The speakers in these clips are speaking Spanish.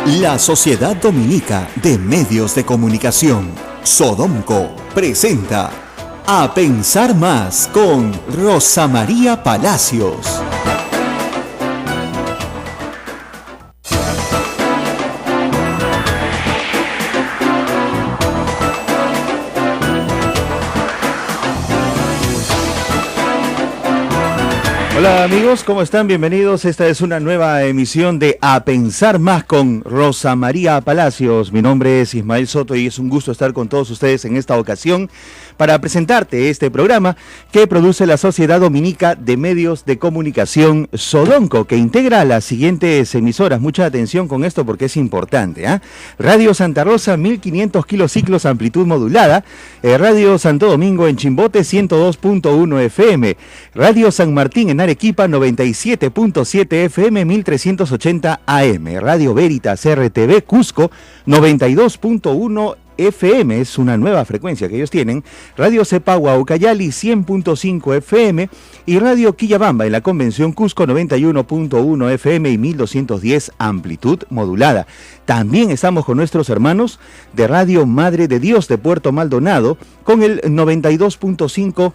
La Sociedad Dominica de Medios de Comunicación, Sodomco, presenta A Pensar Más con Rosa María Palacios. Hola amigos, ¿cómo están? Bienvenidos. Esta es una nueva emisión de A Pensar Más con Rosa María Palacios. Mi nombre es Ismael Soto y es un gusto estar con todos ustedes en esta ocasión para presentarte este programa que produce la Sociedad Dominica de Medios de Comunicación Sodomco, que integra a las siguientes emisoras. Mucha atención con esto porque es importante, ¿eh? Radio Santa Rosa, 1500 kilociclos, amplitud modulada. Radio Santo Domingo en Chimbote, 102.1 FM. Radio San Martín en Arequipa, 97.7 FM, 1380 AM. Radio Veritas RTV Cusco, 92.1 FM, es una nueva frecuencia que ellos tienen. Radio Cepagua Ucayali, 100.5 FM. Y Radio Quillabamba en la Convención Cusco, 91.1 FM y 1210 amplitud modulada. También estamos con nuestros hermanos de Radio Madre de Dios de Puerto Maldonado, con el 92.5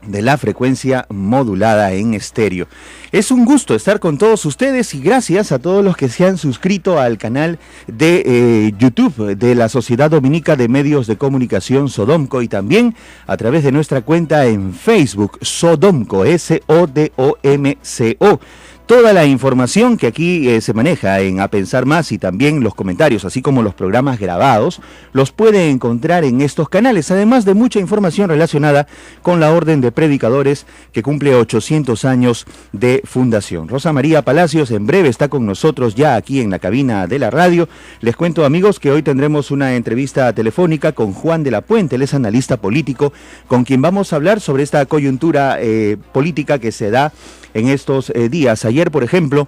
de la frecuencia modulada en estéreo. Es un gusto estar con todos ustedes y gracias a todos los que se han suscrito al canal de YouTube de la Sociedad Dominica de Medios de Comunicación Sodomco y también a través de nuestra cuenta en Facebook Sodomco, SODOMCO. Toda la información que aquí se maneja en A Pensar Más y también los comentarios, así como los programas grabados, los puede encontrar en estos canales, además de mucha información relacionada con la Orden de Predicadores que cumple 800 años de fundación. Rosa María Palacios en breve está con nosotros ya aquí en la cabina de la radio. Les cuento, amigos, que hoy tendremos una entrevista telefónica con Juan de la Puente, él es analista político, con quien vamos a hablar sobre esta coyuntura política que se da en estos días. Ayer, por ejemplo,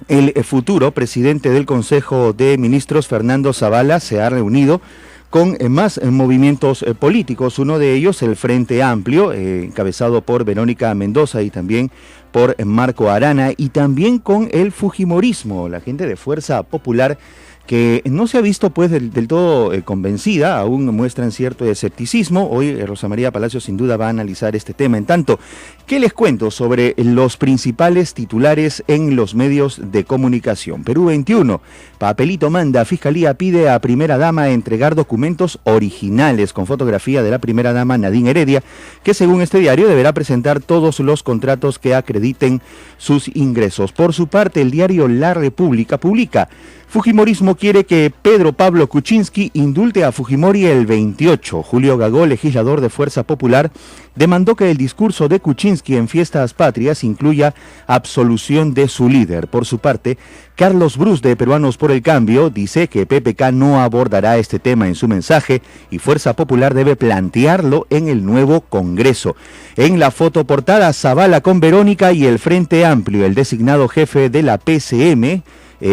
el futuro presidente del Consejo de Ministros, Fernando Zavala, se ha reunido con más movimientos políticos, uno de ellos el Frente Amplio, encabezado por Verónica Mendoza y también por Marco Arana, y también con el Fujimorismo, la gente de Fuerza Popular, que no se ha visto pues del todo convencida, aún muestran cierto escepticismo. Hoy Rosa María Palacios sin duda va a analizar este tema. En tanto, ¿qué les cuento sobre los principales titulares en los medios de comunicación? Perú 21, papelito manda, Fiscalía pide a primera dama entregar documentos originales con fotografía de la primera dama Nadine Heredia, que según este diario deberá presentar todos los contratos que acrediten sus ingresos. Por su parte, el diario La República publica: Fujimorismo quiere que Pedro Pablo Kuczynski indulte a Fujimori el 28. Julio Gagó, legislador de Fuerza Popular, demandó que el discurso de Kuczynski en Fiestas Patrias incluya absolución de su líder. Por su parte, Carlos Brus de Peruanos por el Cambio dice que PPK no abordará este tema en su mensaje y Fuerza Popular debe plantearlo en el nuevo Congreso. En la fotoportada, Zavala con Verónica y el Frente Amplio, el designado jefe de la PCM,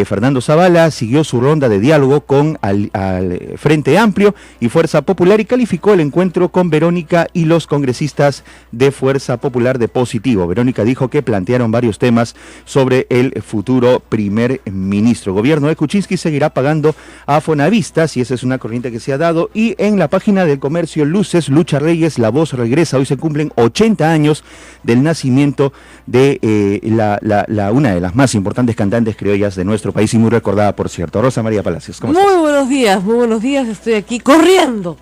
Fernando Zavala, siguió su ronda de diálogo con al Frente Amplio y Fuerza Popular y calificó el encuentro con Verónica y los congresistas de Fuerza Popular de positivo. Verónica dijo que plantearon varios temas sobre el futuro primer ministro. Gobierno de Kuczynski seguirá pagando a fonavistas y esa es una corriente que se ha dado. Y en la página del Comercio Luces, Lucha Reyes, La Voz regresa. Hoy se cumplen 80 años del nacimiento de una de las más importantes cantantes criollas de nuestro país y muy recordada, por cierto. Rosa María Palacios, ¿cómo estás? Muy buenos días, estoy aquí corriendo.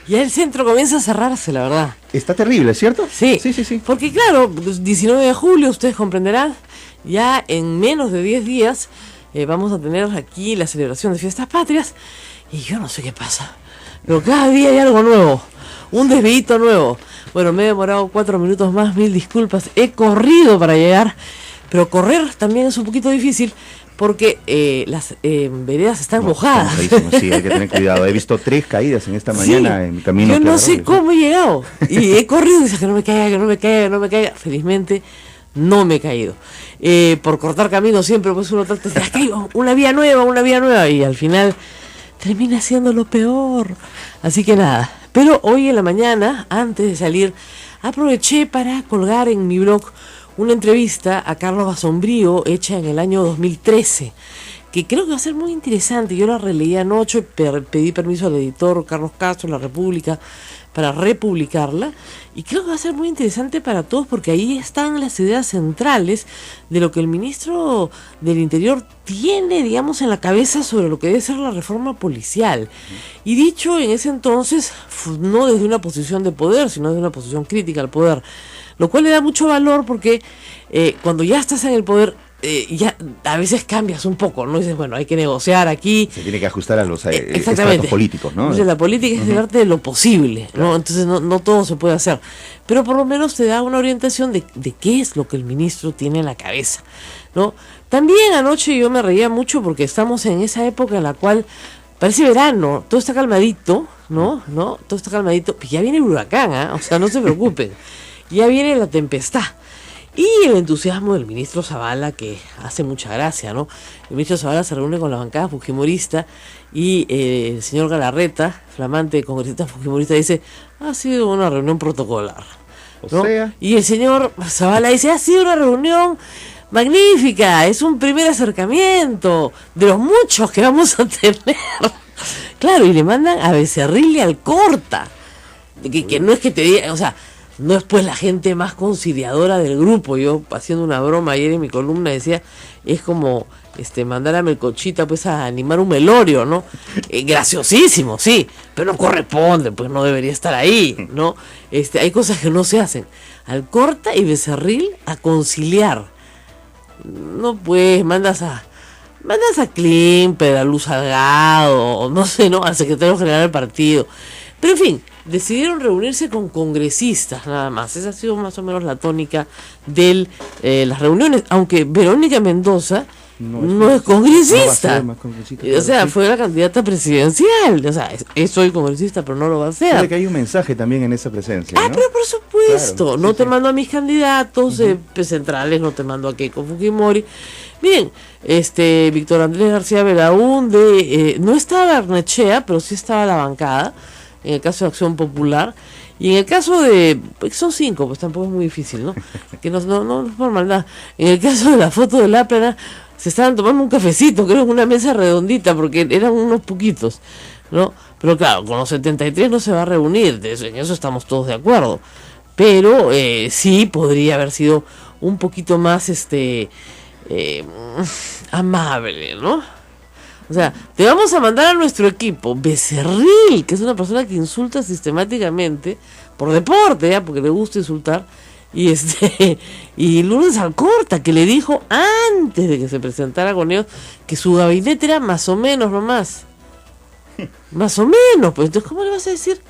Ya el centro comienza a cerrarse, la verdad. Está terrible, ¿cierto? Sí. Porque claro, 19 de julio, ustedes comprenderán, ya en menos de 10 días vamos a tener aquí la celebración de Fiestas Patrias y yo no sé qué pasa, pero cada día hay algo nuevo, un desvío nuevo. Bueno, me he demorado 4 minutos más, mil disculpas, he corrido para llegar, pero correr también es un poquito difícil porque las veredas están mojadas. Sí, hay que tener cuidado. He visto 3 caídas en esta mañana en mi camino. Yo no sé cómo he llegado. Y he corrido y dice que no me caiga. Felizmente no me he caído. Por cortar camino siempre pues uno trata de decir, una vía nueva. Y al final termina siendo lo peor. Así que nada. Pero hoy en la mañana, antes de salir, aproveché para colgar en mi blog una entrevista a Carlos Basombrío hecha en el año 2013. que creo que va a ser muy interesante. Yo la releí anoche, pedí permiso al editor Carlos Castro, La República, para republicarla, y creo que va a ser muy interesante para todos porque ahí están las ideas centrales de lo que el ministro del Interior tiene, digamos, en la cabeza sobre lo que debe ser la reforma policial. Y dicho en ese entonces, no desde una posición de poder, sino desde una posición crítica al poder, lo cual le da mucho valor porque cuando ya estás en el poder, ya a veces cambias un poco, ¿no? Dices, bueno, hay que negociar aquí. Se tiene que ajustar a los exactamente. estratos políticos, ¿no? Entonces, la política es el arte de lo posible, ¿no? Claro. Entonces no todo se puede hacer. Pero por lo menos te da una orientación de qué es lo que el ministro tiene en la cabeza, ¿no? También anoche yo me reía mucho porque estamos en esa época en la cual parece verano, todo está calmadito, ¿no? Todo está calmadito. Pues ya viene el huracán, ¿ah? O sea, no se preocupen. Ya viene la tempestad. Y el entusiasmo del ministro Zavala, que hace mucha gracia, ¿no? El ministro Zavala se reúne con la bancada fujimorista y el señor Galarreta, flamante congresista fujimorista, dice, ha sido una reunión protocolar, ¿no? O sea, Y el señor Zavala dice, ha sido una reunión magnífica, es un primer acercamiento de los muchos que vamos a tener. Claro, y le mandan a Becerril y Alcorta, que no es que te diga, o sea, no es pues la gente más conciliadora del grupo. Yo haciendo una broma ayer en mi columna decía, es como mandar a Melcochita pues a animar un velorio, ¿no? Graciosísimo, sí, pero no corresponde, pues no debería estar ahí, ¿no? Hay cosas que no se hacen. Alcorta y Becerril a conciliar. No pues, mandas a Klimper, a Luz Salgado, no sé, ¿no? Al secretario general del partido. Pero en fin, decidieron reunirse con congresistas nada más. Esa ha sido más o menos la tónica de las reuniones, aunque Verónica Mendoza no es congresista. No va a ser más congresista, O sea, sí. fue la candidata presidencial. O sea, soy congresista, pero no lo va a hacer. Puede que hay un mensaje también en esa presencia, ¿no? Pero por supuesto, Claro, no sí, te sí. mando a mis candidatos centrales, no te mando a Keiko Fujimori. Bien, Víctor Andrés García Belaúnde, no estaba Arnechea, pero sí estaba la bancada, en el caso de Acción Popular, y en el caso de, pues son 5, pues tampoco es muy difícil, ¿no? Que no es por maldad. En el caso de la foto de la plana, se estaban tomando un cafecito, creo, en una mesa redondita, porque eran unos poquitos, ¿no? Pero claro, con los 73 no se va a reunir, en eso estamos todos de acuerdo. Pero sí podría haber sido un poquito más amable, ¿no? O sea, te vamos a mandar a nuestro equipo Becerril, que es una persona que insulta sistemáticamente por deporte, ¿ya? Porque le gusta insultar, y Lourdes Alcorta, que le dijo antes de que se presentara con ellos que su gabinete era más o menos nomás. Más o menos, pues entonces, ¿cómo le vas a decir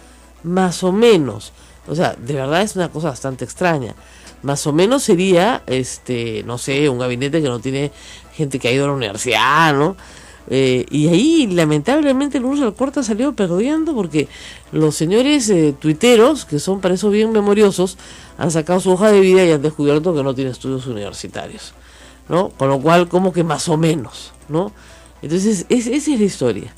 más o menos? O sea, de verdad es una cosa bastante extraña. Más o menos sería, no sé, un gabinete que no tiene gente que ha ido a la universidad, ¿no? Y ahí, lamentablemente, Lourdes Alcorta salió perdiendo porque los señores tuiteros, que son para eso bien memoriosos, han sacado su hoja de vida y han descubierto que no tiene estudios universitarios, ¿no? Con lo cual, como que más o menos, ¿no? Entonces, esa es la historia.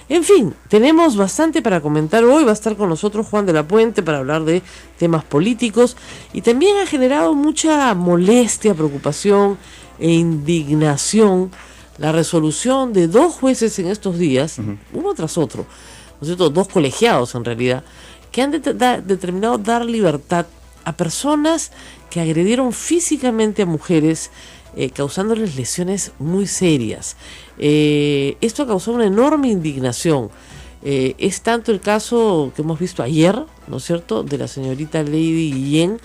En fin, tenemos bastante para comentar hoy. Va a estar con nosotros Juan de la Puente para hablar de temas políticos, y también ha generado mucha molestia, preocupación e indignación la resolución de 2 jueces en estos días, uno tras otro, ¿no es cierto? 2 colegiados en realidad, que han determinado dar libertad a personas que agredieron físicamente a mujeres, causándoles lesiones muy serias. Esto ha causado una enorme indignación. Es tanto el caso que hemos visto ayer, ¿no es cierto?, de la señorita Lady Guillén,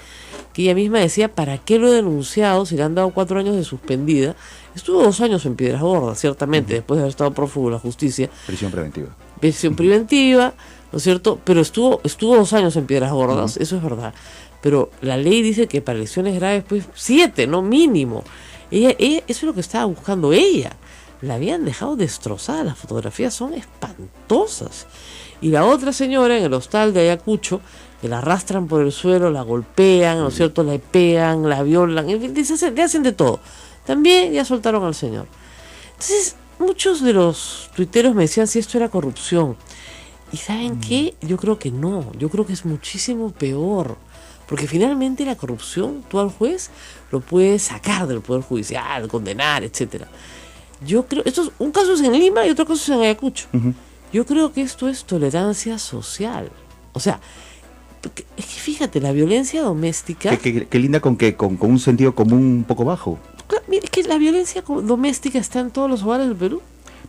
que ella misma decía, ¿para qué lo he denunciado si le han dado 4 años de suspendida? Estuvo 2 años en Piedras Gordas, ciertamente, después de haber estado prófugo de la justicia. Prisión preventiva. Prisión preventiva, ¿no es cierto? Pero estuvo 2 años en Piedras Gordas, eso es verdad. Pero la ley dice que para lesiones graves, pues 7, ¿no? Mínimo. Ella, eso es lo que estaba buscando ella. La habían dejado destrozada, las fotografías son espantosas. Y la otra señora en el hostal de Ayacucho, que la arrastran por el suelo, la golpean, ¿no es cierto?, la pegan, la violan, en fin, le hacen de todo. También ya soltaron al señor. Entonces, muchos de los tuiteros me decían si esto era corrupción. ¿Y saben qué? Yo creo que no, yo creo que es muchísimo peor. Porque finalmente la corrupción, tú al juez lo puedes sacar del Poder Judicial, condenar, etcétera. Yo creo, un caso es en Lima y otro caso es en Ayacucho. Ujú. Yo creo que esto es tolerancia social. O sea, es que fíjate, la violencia doméstica... Qué linda con un sentido común un poco bajo. Claro, mira, es que la violencia doméstica está en todos los hogares del Perú.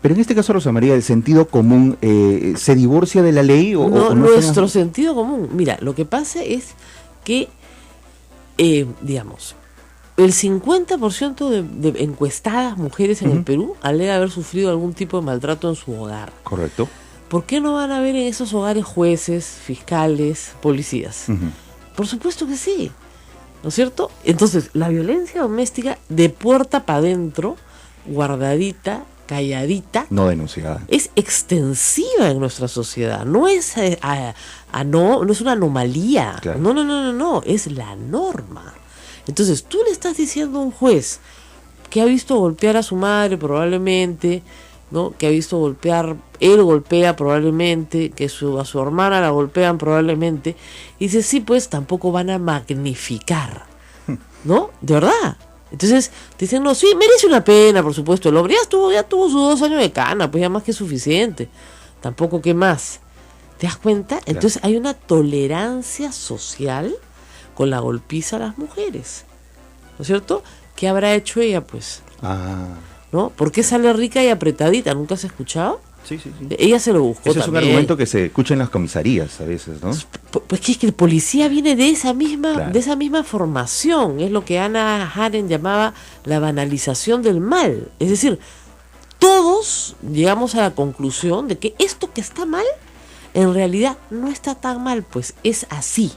Pero en este caso, Rosa María, ¿el sentido común se divorcia de la ley o No, o nuestro sentido común. Mira, lo que pasa es que, digamos, el 50% de encuestadas mujeres en el Perú alega haber sufrido algún tipo de maltrato en su hogar. Correcto. ¿Por qué no van a haber en esos hogares jueces, fiscales, policías? Ujú. Por supuesto que sí, ¿no es cierto? Entonces, la violencia doméstica de puerta para adentro, guardadita, calladita, No denunciada. es extensiva en nuestra sociedad. No es, no es una anomalía. Claro. No, es la norma. Entonces, tú le estás diciendo a un juez que ha visto golpear a su madre probablemente, ¿no? Que ha visto golpear, él golpea probablemente, que a su hermana la golpean probablemente, y dice, sí, pues tampoco van a magnificar, ¿no? De verdad. Entonces, dicen, no, sí, merece una pena, por supuesto, el hombre ya tuvo sus 2 años de cana, pues ya más que suficiente, tampoco que más. ¿Te das cuenta? Entonces hay una tolerancia social con la golpiza a las mujeres, ¿no es cierto? ¿Qué habrá hecho ella, pues? Ah, ¿No? ¿Por qué sale rica y apretadita? ¿Nunca has escuchado? sí. Ella se lo buscó Ese es un también. argumento que se escucha en las comisarías a veces, ¿no? Pues que es que el policía viene de esa misma, Claro. de esa misma formación. Es lo que Hannah Arendt llamaba la banalización del mal. Es decir, todos llegamos a la conclusión de que esto que está mal, en realidad no está tan mal, pues es así.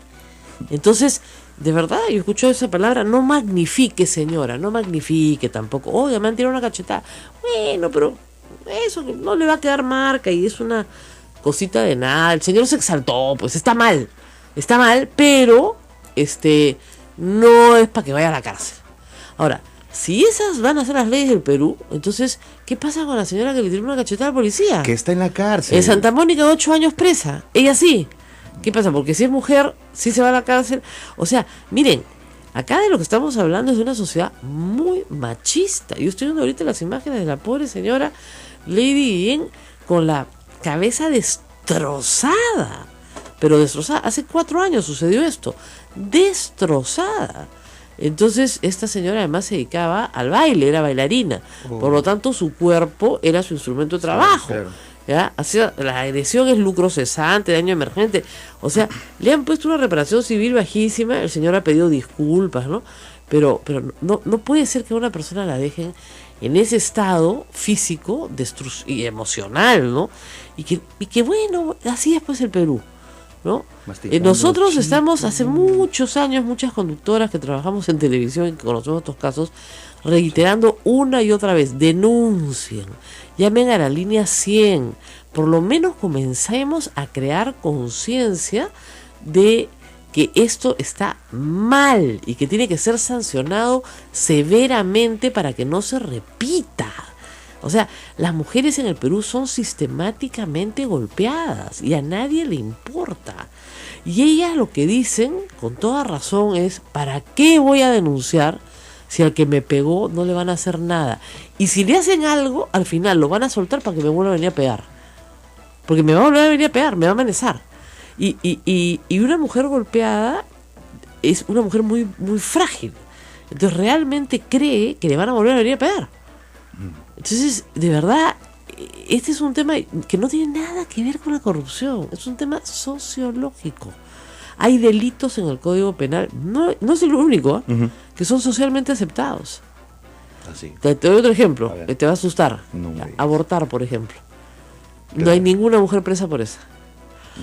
Entonces, de verdad, yo escucho esa palabra, no magnifique, señora, no magnifique tampoco. Oye, me han tirado una cachetada. Bueno, pero eso no le va a quedar marca y es una cosita de nada. El señor se exaltó, pues está mal, pero no es para que vaya a la cárcel. Ahora, si esas van a ser las leyes del Perú, entonces, ¿qué pasa con la señora que le tiró una cachetada al policía? Que está en la cárcel. En Santa Mónica, 8 años presa. Ella sí. ¿Qué pasa? Porque si es mujer, sí se va a la cárcel. O sea, miren, acá de lo que estamos hablando es de una sociedad muy machista. Yo estoy viendo ahorita las imágenes de la pobre señora Lady Guillén con la cabeza destrozada. Pero destrozada. Hace 4 años sucedió esto. Destrozada. Entonces, esta señora además se dedicaba al baile, era bailarina. Por lo tanto, su cuerpo era su instrumento de trabajo. claro. ¿Ya? La agresión es lucro cesante, daño emergente. O sea, le han puesto una reparación civil bajísima, el señor ha pedido disculpas, ¿no? Pero no puede ser que a una persona la dejen en ese estado físico y emocional, ¿no? Y que bueno, así es pues el Perú, ¿no? Nosotros estamos hace muchos años, muchas conductoras que trabajamos en televisión y que conocemos estos casos, reiterando una y otra vez, denuncien, llamen a la línea 100, por lo menos comencemos a crear conciencia de que esto está mal y que tiene que ser sancionado severamente para que no se repita. O sea, las mujeres en el Perú son sistemáticamente golpeadas y a nadie le importa. Y ellas lo que dicen, con toda razón, es ¿para qué voy a denunciar si al que me pegó no le van a hacer nada? Y si le hacen algo, al final lo van a soltar para que me vuelva a venir a pegar. Porque me va a volver a venir a pegar, me va a amenazar. Y una mujer golpeada es una mujer muy, muy frágil. Entonces realmente cree que le van a volver a venir a pegar. Entonces, de verdad, este es un tema que no tiene nada que ver con la corrupción. Es un tema sociológico. Hay delitos en el Código Penal, no es el único, que son socialmente aceptados. Así. Te doy otro ejemplo, A ver. que te va a asustar. No me digas. Abortar, por ejemplo. No Claro. hay ninguna mujer presa por eso.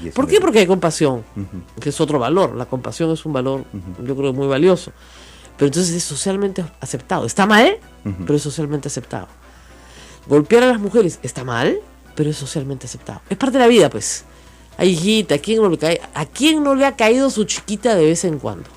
Y eso ¿Por me- qué? Porque hay compasión, Ujú. que es otro valor. La compasión es un valor, yo creo, muy valioso. Pero entonces es socialmente aceptado. Está mal, pero es socialmente aceptado. Golpear a las mujeres está mal, pero es socialmente aceptado. Es parte de la vida, pues. Ay, hijita, ¿a quién no le ha caído su chiquita de vez en cuando?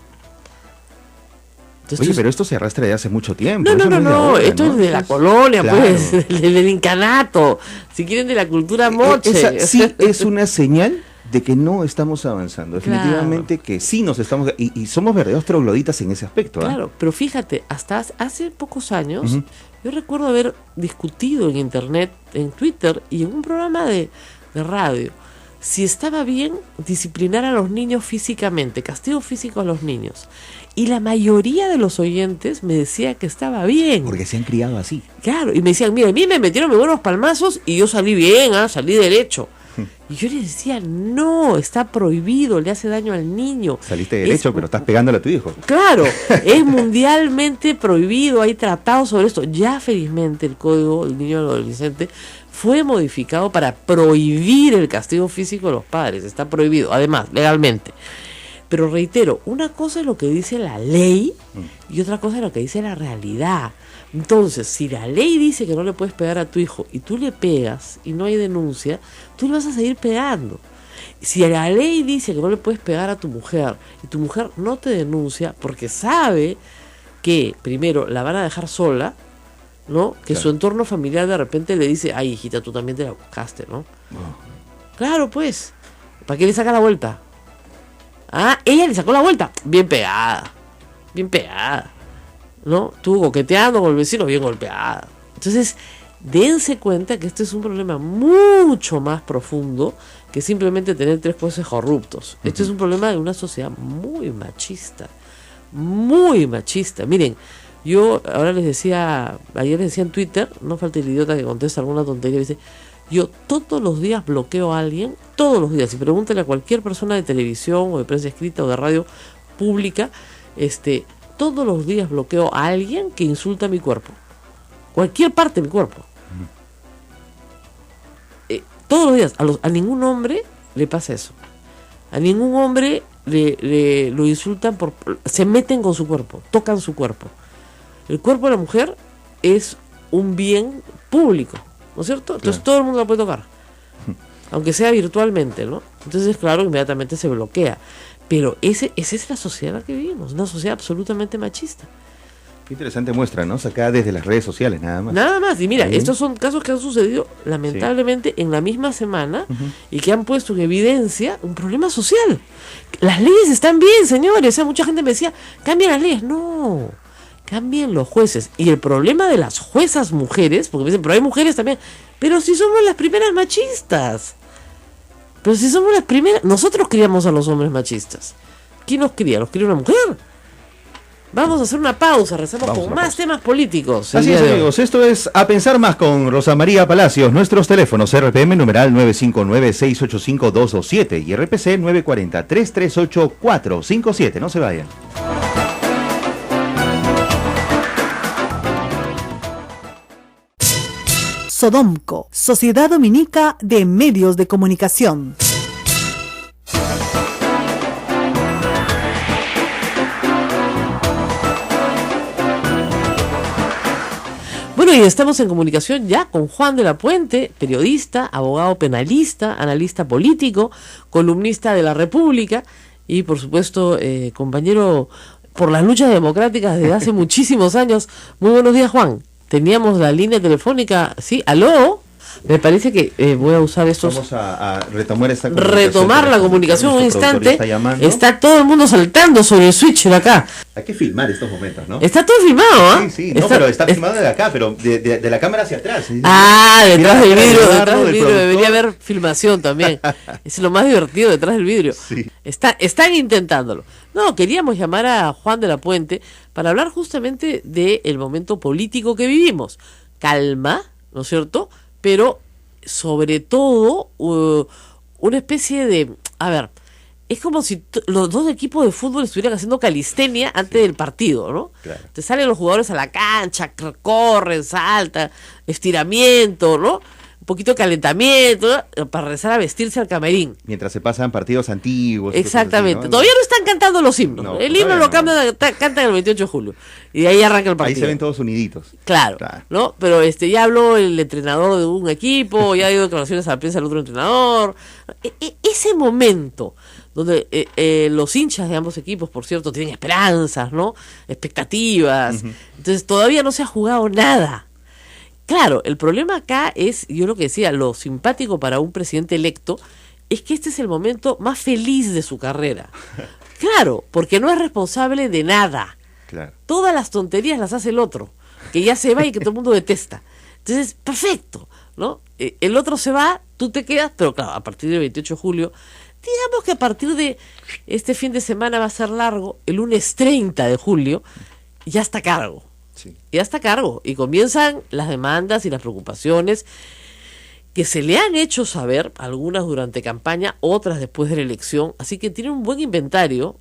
Entonces, Oye, pero esto se arrastra de hace mucho tiempo. no, eso es de ahora, esto ¿no? es de la Esto colonia, claro. pues, del incanato. Si quieren, de la cultura moche. Esa sí es una señal de que no estamos avanzando. Claro. Definitivamente que sí nos estamos... Y somos verdaderos trogloditas en ese aspecto. ¿Ah? Claro, pero fíjate, hasta hace pocos años, Yo recuerdo haber discutido en internet, en Twitter y en un programa de radio, si estaba bien disciplinar a los niños físicamente, castigo físico a los niños. Y la mayoría de los oyentes me decía que estaba bien. Porque se han criado así. Claro, y me decían, mira, a mí me metieron muy buenos palmazos y yo salí bien, salí derecho. Y yo les decía, no, está prohibido, le hace daño al niño. Saliste derecho, pero estás pegándole a tu hijo. Claro, es mundialmente prohibido, hay tratados sobre esto. Ya felizmente el Código del Niño y del Adolescente fue modificado para prohibir el castigo físico a los padres, está prohibido, además, legalmente. Pero reitero, una cosa es lo que dice la ley y otra cosa es lo que dice la realidad. Entonces, si la ley dice que no le puedes pegar a tu hijo y tú le pegas y no hay denuncia, tú le vas a seguir pegando. Si la ley dice que no le puedes pegar a tu mujer y tu mujer no te denuncia porque sabe que, primero, la van a dejar sola, ¿no? Que claro, su entorno familiar de repente le dice, ay, hijita, tú también te la buscaste, ¿no? Claro, pues, ¿para qué le saca la vuelta? Ah, ella le sacó la vuelta, bien pegada, ¿no? Estuvo coqueteando con el vecino, bien golpeada. Entonces, dense cuenta que este es un problema mucho más profundo que simplemente tener 3 jueces corruptos. Este es un problema de una sociedad muy machista. Miren, yo ahora les decía, ayer les decía en Twitter, no falta el idiota que contesta alguna tontería y dice, yo todos los días bloqueo a alguien, todos los días, y pregúntale a cualquier persona de televisión o de prensa escrita o de radio pública, todos los días bloqueo a alguien que insulta a mi cuerpo. Cualquier parte de mi cuerpo. Todos los días. A ningún hombre le pasa eso. A ningún hombre lo insultan, se meten con su cuerpo, tocan su cuerpo. El cuerpo de la mujer es un bien público, ¿no es cierto? Entonces todo el mundo la puede tocar. Aunque sea virtualmente, ¿no? Entonces, claro, inmediatamente se bloquea. Pero esa es la sociedad en la que vivimos, una sociedad absolutamente machista. Qué interesante muestra, ¿no? Sacada desde las redes sociales, nada más. Nada más. Y mira, estos son casos que han sucedido lamentablemente en la misma semana y que han puesto en evidencia un problema social. Las leyes están bien, señores. O sea, mucha gente me decía, cambien las leyes. No, cambien los jueces. Y el problema de las juezas mujeres, porque me dicen, pero hay mujeres también. Pero si somos las primeras machistas. Pero si somos las primeras, nosotros criamos a los hombres machistas. ¿Quién los cría? ¿Los cría una mujer? Vamos a hacer una pausa, rezamos con más temas políticos. Así es, amigos, esto es A Pensar Más con Rosa María Palacios. Nuestros teléfonos: RPM numeral 959-685-227 y RPC 940-338-457. No se vayan. Sodomco, Sociedad Dominica de Medios de Comunicación. Bueno, y estamos en comunicación ya con Juan de la Puente, periodista, abogado penalista, analista político, columnista de La República y, por supuesto, compañero por las luchas democráticas desde hace muchísimos años. Muy buenos días, Juan. Teníamos la línea telefónica, ¿sí? ¿Aló? Me parece que voy a usar estos... Vamos a retomar esta comunicación. Retomar la comunicación un instante. Está todo el mundo saltando sobre el switch de acá. Hay que filmar estos momentos, ¿no? Está todo filmado, ¿ah? Sí, no, pero está filmado de acá, pero de la cámara hacia atrás. Detrás del vidrio debería haber filmación también. Es lo más divertido, detrás del vidrio. Sí. Están intentándolo. No, queríamos llamar a Juan de la Puente para hablar justamente del momento político que vivimos. Calma, ¿no es cierto?, pero sobre todo una especie de... A ver, es como si los dos equipos de fútbol estuvieran haciendo calistenia antes del partido, ¿no? Claro. Te salen los jugadores a la cancha, corren, saltan, estiramiento, ¿no? Un poquito de calentamiento, ¿no? Para regresar a vestirse al camerín. Mientras se pasan partidos antiguos. Exactamente. Así, ¿no? Todavía no están cantando los himnos. No, el himno lo cantan el 28 de julio. Y de ahí arranca el partido. Ahí se ven todos uniditos. Claro. ¿No? Pero ya habló el entrenador de un equipo, ya dio declaraciones a la prensa del otro entrenador. Ese momento donde los hinchas de ambos equipos, por cierto, tienen esperanzas, ¿no? Expectativas. Entonces todavía no se ha jugado nada. Claro, el problema acá es, yo lo que decía, lo simpático para un presidente electo es que este es el momento más feliz de su carrera. Claro, porque no es responsable de nada. Claro. Todas las tonterías las hace el otro. que ya se va y que todo el mundo detesta. Entonces, perfecto, ¿no? El otro se va, tú te quedas, pero claro, a partir del 28 de julio, digamos que a partir de este fin de semana va a ser largo, el lunes 30 de julio, ya está a cargo. Sí. Ya está a cargo. Y comienzan las demandas y las preocupaciones que se le han hecho saber, algunas durante campaña, otras después de la elección, así que tiene un buen inventario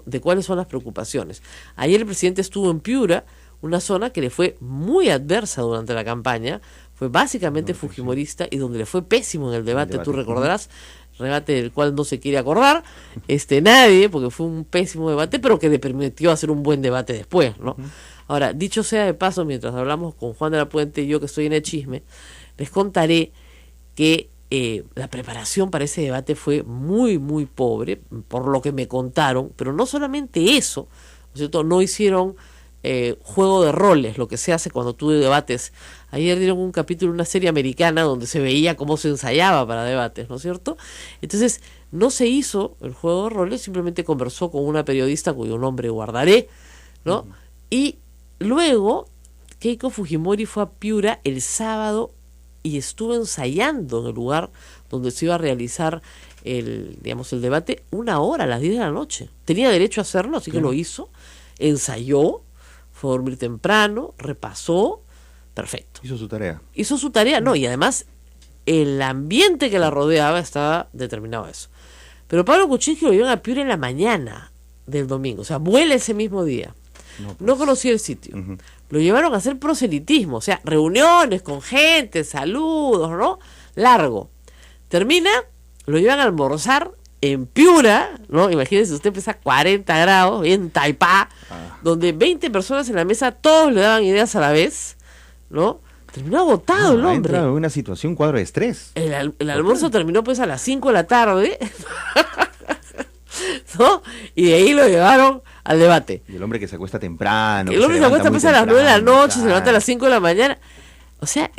de cuáles son las preocupaciones. Ayer el presidente estuvo en Piura, una zona que le fue muy adversa durante la campaña, fue básicamente fujimorista y donde le fue pésimo en el debate, tú recordarás, debate del cual no se quiere acordar nadie, porque fue un pésimo debate, pero que le permitió hacer un buen debate después, ¿no? Ahora, dicho sea de paso, mientras hablamos con Juan de la Puente y yo, que estoy en el chisme, les contaré que la preparación para ese debate fue muy, muy pobre, por lo que me contaron, pero no solamente eso, ¿no es cierto? No hicieron juego de roles, lo que se hace cuando tú debates. Ayer dieron un capítulo de una serie americana donde se veía cómo se ensayaba para debates, ¿no es cierto? Entonces, no se hizo el juego de roles, simplemente conversó con una periodista cuyo nombre guardaré, ¿no? Y luego, Keiko Fujimori fue a Piura el sábado y estuvo ensayando en el lugar donde se iba a realizar el debate 1 hora, a las 10 de la noche. Tenía derecho a hacerlo, así que lo hizo, ensayó, fue a dormir temprano, repasó, perfecto. Hizo su tarea, no, y además el ambiente que la rodeaba estaba determinado a eso. Pero Pablo Kuczynski lo llevan a Piura en la mañana del domingo, o sea, vuela ese mismo día. No conocía el sitio. Lo llevaron a hacer proselitismo, o sea, reuniones con gente, saludos, ¿no? Largo. Termina, lo llevan a almorzar en Piura, ¿no? Imagínense, usted pesa 40 grados, bien Taipá, donde 20 personas en la mesa, todos le daban ideas a la vez, ¿no? Terminó agotado el hombre. Entra en una situación, cuadro de estrés. El almuerzo terminó pues a las 5 de la tarde, ¿no? Y de ahí lo llevaron al debate. Y el hombre que se acuesta temprano. El hombre se acuesta pues a las 9 de la noche, se levanta a las 5 de la mañana. O sea,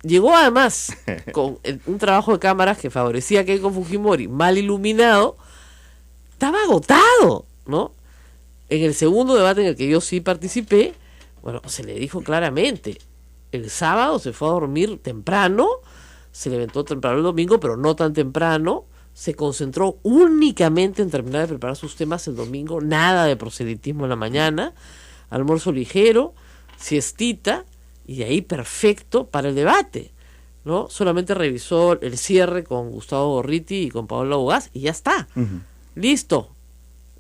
llegó además con un trabajo de cámaras que favorecía a Keiko Fujimori, mal iluminado, estaba agotado, ¿no? En el segundo debate en el que yo sí participé, bueno, se le dijo claramente, el sábado se fue a dormir temprano, se levantó temprano el domingo, pero no tan temprano, se concentró únicamente en terminar de preparar sus temas el domingo, nada de proselitismo en la mañana, almuerzo ligero, siestita, y de ahí perfecto para el debate, ¿no? Solamente revisó el cierre con Gustavo Gorriti y con Paola Bogás y ya está. Listo.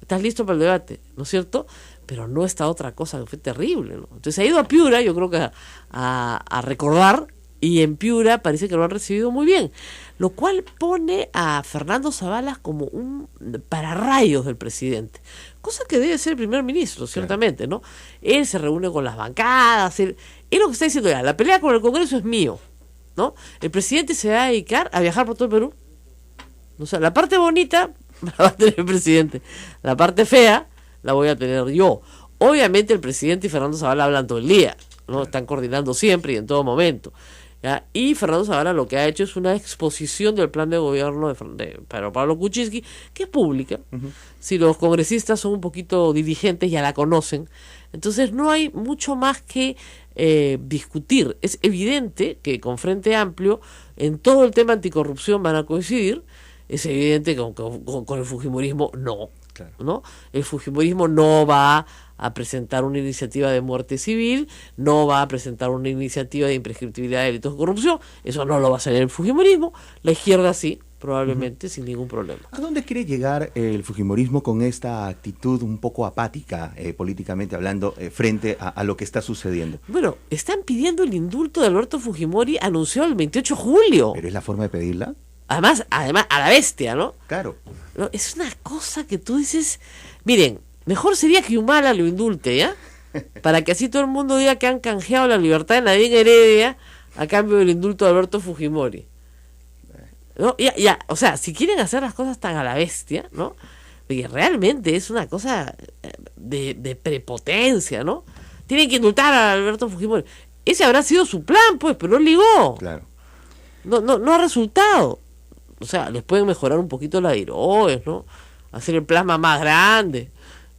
Estás listo para el debate, ¿no es cierto? Pero no está otra cosa, que fue terrible, ¿no? Entonces ha ido a Piura, yo creo que a recordar, y en Piura parece que lo han recibido muy bien, lo cual pone a Fernando Zavala como un pararrayos del presidente, cosa que debe ser el primer ministro, ciertamente, ¿no? Él se reúne con las bancadas, él lo que está diciendo ya, la pelea con el Congreso es mío, ¿no? El presidente se va a dedicar a viajar por todo el Perú. O sea, la parte bonita la va a tener el presidente, la parte fea la voy a tener yo. Obviamente el presidente y Fernando Zavala hablan todo el día, ¿no? Están coordinando siempre y en todo momento, ¿ya? Y Fernando Zavala lo que ha hecho es una exposición del plan de gobierno de Pablo Kuczynski, que es pública. Si los congresistas son un poquito diligentes, ya la conocen. Entonces no hay mucho más que discutir. Es evidente que con Frente Amplio en todo el tema anticorrupción van a coincidir. Es evidente que con el fujimorismo no. Claro. ¿No? El fujimorismo no va a presentar una iniciativa de muerte civil, no va a presentar una iniciativa de imprescriptibilidad de delitos de corrupción, eso no lo va a hacer el fujimorismo, la izquierda sí, probablemente sin ningún problema. ¿A dónde quiere llegar el fujimorismo con esta actitud un poco apática, políticamente hablando, frente a lo que está sucediendo? Bueno, están pidiendo el indulto de Alberto Fujimori anunciado el 28 de julio. ¿Pero es la forma de pedirla? Además, a la bestia, ¿no? Claro. No, es una cosa que tú dices, miren, mejor sería que Humala lo indulte, ¿ya? Para que así todo el mundo diga que han canjeado la libertad de Nadine Heredia a cambio del indulto de Alberto Fujimori. ¿No? Ya, o sea, si quieren hacer las cosas tan a la bestia, ¿no? Porque realmente es una cosa de prepotencia, ¿no? Tienen que indultar a Alberto Fujimori. Ese habrá sido su plan, pues, pero no ligó. Claro. No ha resultado. O sea, les pueden mejorar un poquito la tiroides, ¿no? Hacer el plasma más grande,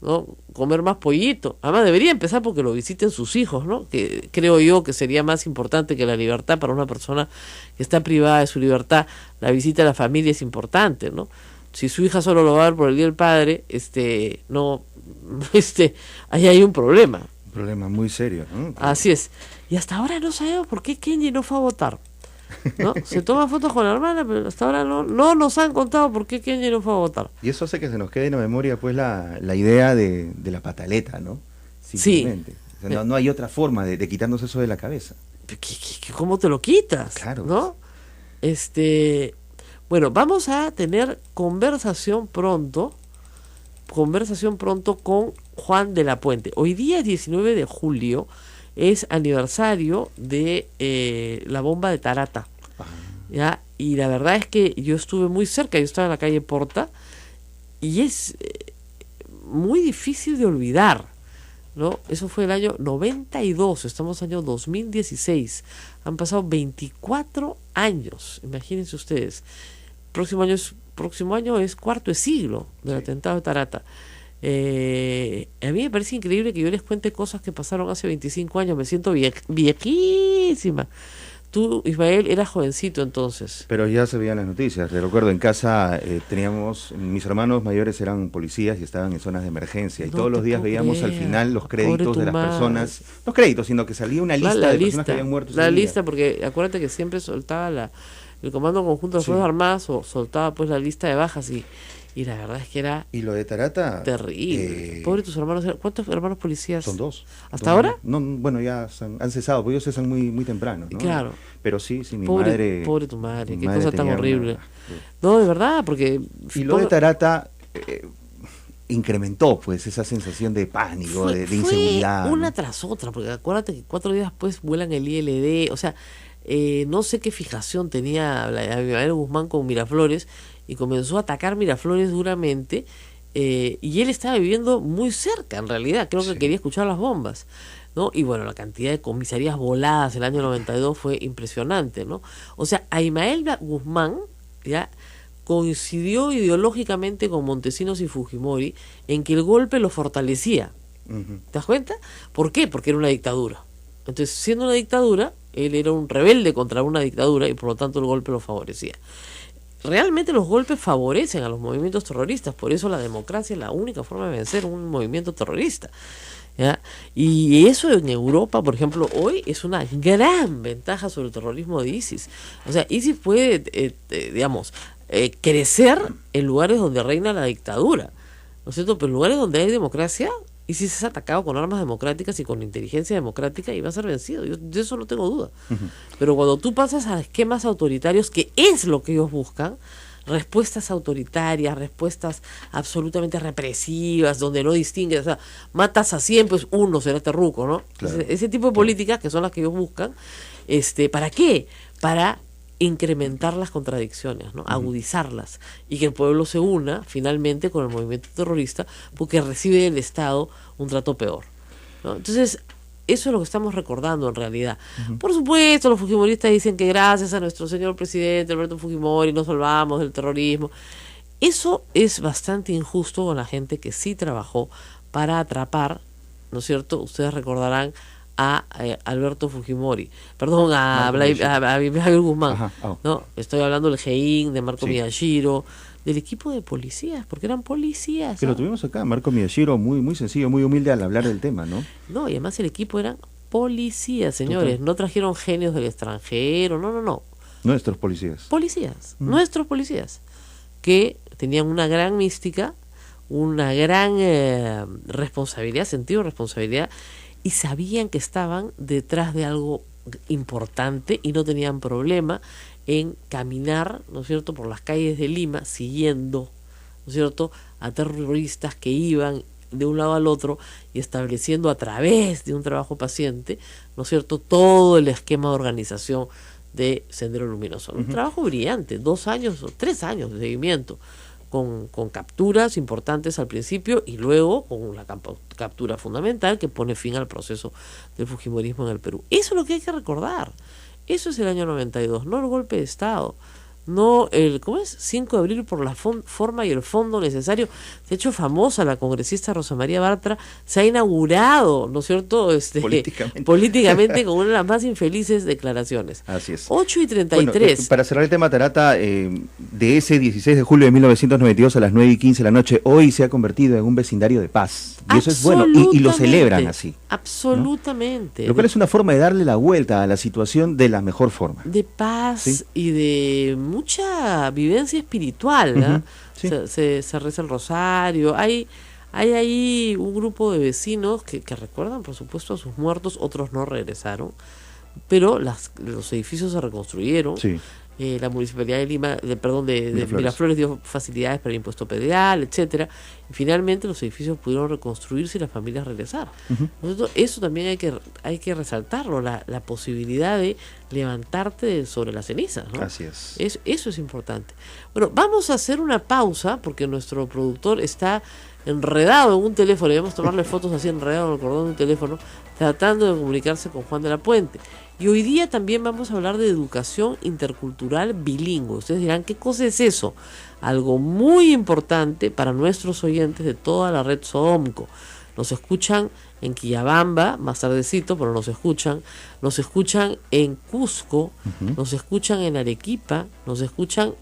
¿no? Comer más pollito. Además debería empezar porque lo visiten sus hijos, ¿no? Que creo yo que sería más importante que la libertad para una persona que está privada de su libertad. La visita a la familia es importante, ¿no? Si su hija solo lo va a ver por el Día del Padre, no, ahí hay un problema. Un problema muy serio, ¿no? Así es. Y hasta ahora no sabemos por qué Kenji no fue a votar, ¿no? Se toma fotos con la hermana, pero hasta ahora no nos han contado por qué Kenji no fue a votar. Y eso hace que se nos quede en la memoria pues la idea de la pataleta, ¿no? Simplemente. O sea, no hay otra forma de quitarnos eso de la cabeza. ¿Cómo te lo quitas? Claro. ¿No? Bueno, vamos a tener conversación pronto con Juan de la Puente. Hoy día es 19 de julio, es aniversario de la bomba de Tarata. ¿Ya? Y la verdad es que yo estuve muy cerca, yo estaba en la calle Porta, y es muy difícil de olvidar, ¿no? Eso fue el año 92, estamos en el año 2016, han pasado 24 años, imagínense ustedes. Próximo año es cuarto de siglo del atentado de Tarata. A mí me parece increíble que yo les cuente cosas que pasaron hace 25 años, me siento viejísima. Tú, Ismael, eras jovencito entonces. Pero ya se veían las noticias. Recuerdo en casa mis hermanos mayores eran policías y estaban en zonas de emergencia. Y No todos los te días puedo veíamos al creer. final los Pobre créditos tu de las madre. personas. No créditos, sino que salía una lista de personas que habían muerto. La ese día. lista, porque acuérdate que siempre soltaba el Comando Conjunto de Sí. Fuerzas Armadas soltaba pues la lista de bajas y la verdad es que era Y lo de Tarata... terrible. Pobre tus hermanos. ¿Cuántos hermanos policías? Son dos. ¿Hasta ahora? No, bueno, ya han cesado, porque ellos cesan muy temprano, ¿no? Claro. Pero sí, mi madre... Pobre tu madre, mi qué madre cosa tan tenía horrible. No, de verdad, porque... Y lo de Tarata incrementó, pues, esa sensación de pánico, de inseguridad. Fue una ¿no? tras otra, porque acuérdate que 4 días después vuelan el ILD, o sea, no sé qué fijación tenía Abimael Guzmán con Miraflores, y comenzó a atacar Miraflores duramente, y él estaba viviendo muy cerca, en realidad, creo que Sí. quería escuchar las bombas, ¿no? Y bueno, la cantidad de comisarías voladas el año 92 fue impresionante, ¿no? O sea, Abimael Guzmán, ya coincidió ideológicamente con Montesinos y Fujimori en que el golpe lo fortalecía. Ujú. ¿Te das cuenta? ¿Por qué? Porque era una dictadura. Entonces, siendo una dictadura, él era un rebelde contra una dictadura y por lo tanto el golpe lo favorecía. Realmente los golpes favorecen a los movimientos terroristas, por eso la democracia es la única forma de vencer un movimiento terrorista. ¿Ya? Y eso en Europa, por ejemplo, hoy es una gran ventaja sobre el terrorismo de ISIS. O sea, ISIS puede, crecer en lugares donde reina la dictadura, ¿no es cierto? Pero en lugares donde hay democracia, ISIS es atacado con armas democráticas y con inteligencia democrática y va a ser vencido. Yo de eso no tengo duda. Pero cuando tú pasas a esquemas autoritarios, que es lo que ellos buscan, respuestas autoritarias, respuestas absolutamente represivas, donde no distingues, o sea, matas a 100, pues uno será terruco, ¿no? Claro. Ese tipo de políticas que son las que ellos buscan, ¿para qué? Para incrementar las contradicciones, ¿no? Agudizarlas, y que el pueblo se una finalmente con el movimiento terrorista porque recibe del Estado un trato peor, ¿no? Entonces, eso es lo que estamos recordando en realidad. Por supuesto, los fujimoristas dicen que gracias a nuestro señor presidente Alberto Fujimori nos salvamos del terrorismo. Eso es bastante injusto con la gente que sí trabajó para atrapar, ¿no es cierto? Ustedes recordarán a Alberto Fujimori, perdón, a Javier Guzmán. Ajá, ¿no? Estoy hablando del GEIN, de Marco Sí. Miyashiro, del equipo de policías, porque eran policías. Que ¿no? lo tuvimos acá, Marco Miyashiro, muy sencillo, muy humilde al hablar del tema, ¿no? No, y además el equipo eran policías, señores. Total. No trajeron genios del extranjero, no. Nuestros policías. Policías, nuestros policías, que tenían una gran mística, una gran responsabilidad, sentido de responsabilidad, y sabían que estaban detrás de algo importante y no tenían problema en caminar, ¿no es cierto?, por las calles de Lima siguiendo, ¿no es cierto?, a terroristas que iban de un lado al otro y estableciendo a través de un trabajo paciente, ¿no es cierto?, todo el esquema de organización de Sendero Luminoso. Un trabajo brillante, 2 años o 3 años de seguimiento, con capturas importantes al principio y luego con la captura fundamental que pone fin al proceso del fujimorismo en el Perú. Eso es lo que hay que recordar. Eso es el año 92, no el golpe de Estado, no ¿cómo es? 5 de abril por la forma y el fondo necesario. Se ha hecho famosa la congresista Rosa María Bartra, se ha inaugurado, ¿no es cierto? Políticamente con una de las más infelices declaraciones. Así es. 8:33. Bueno, para cerrar el tema, Tarata, de ese 16 de julio de 1992 a las 9:15 de la noche, hoy se ha convertido en un vecindario de paz. Y eso es bueno, y lo celebran así. Absolutamente. ¿no? Lo cual es una forma de darle la vuelta a la situación de la mejor forma. De paz, ¿sí? Y de mucha vivencia espiritual, ¿no? Uh-huh, sí. Se reza el rosario, hay ahí un grupo de vecinos que recuerdan, por supuesto, a sus muertos, otros no regresaron, pero los edificios se reconstruyeron. Sí. La Municipalidad de Lima, de Miraflores dio facilidades para el impuesto predial, etcétera, y finalmente los edificios pudieron reconstruirse y las familias regresar. Uh-huh. Nosotros, eso también hay que resaltarlo, la posibilidad de levantarte sobre las cenizas, ¿no? Así es. Eso es importante. Bueno, vamos a hacer una pausa porque nuestro productor está enredado en un teléfono, debemos tomarle fotos así enredado en el cordón de un teléfono, tratando de comunicarse con Juan de la Puente. Y hoy día también vamos a hablar de educación intercultural bilingüe. Ustedes dirán, ¿qué cosa es eso? Algo muy importante para nuestros oyentes de toda la red Sodomco. Nos escuchan en Quillabamba, más tardecito, pero nos escuchan en Cusco, uh-huh. Nos escuchan en Arequipa, nos escuchan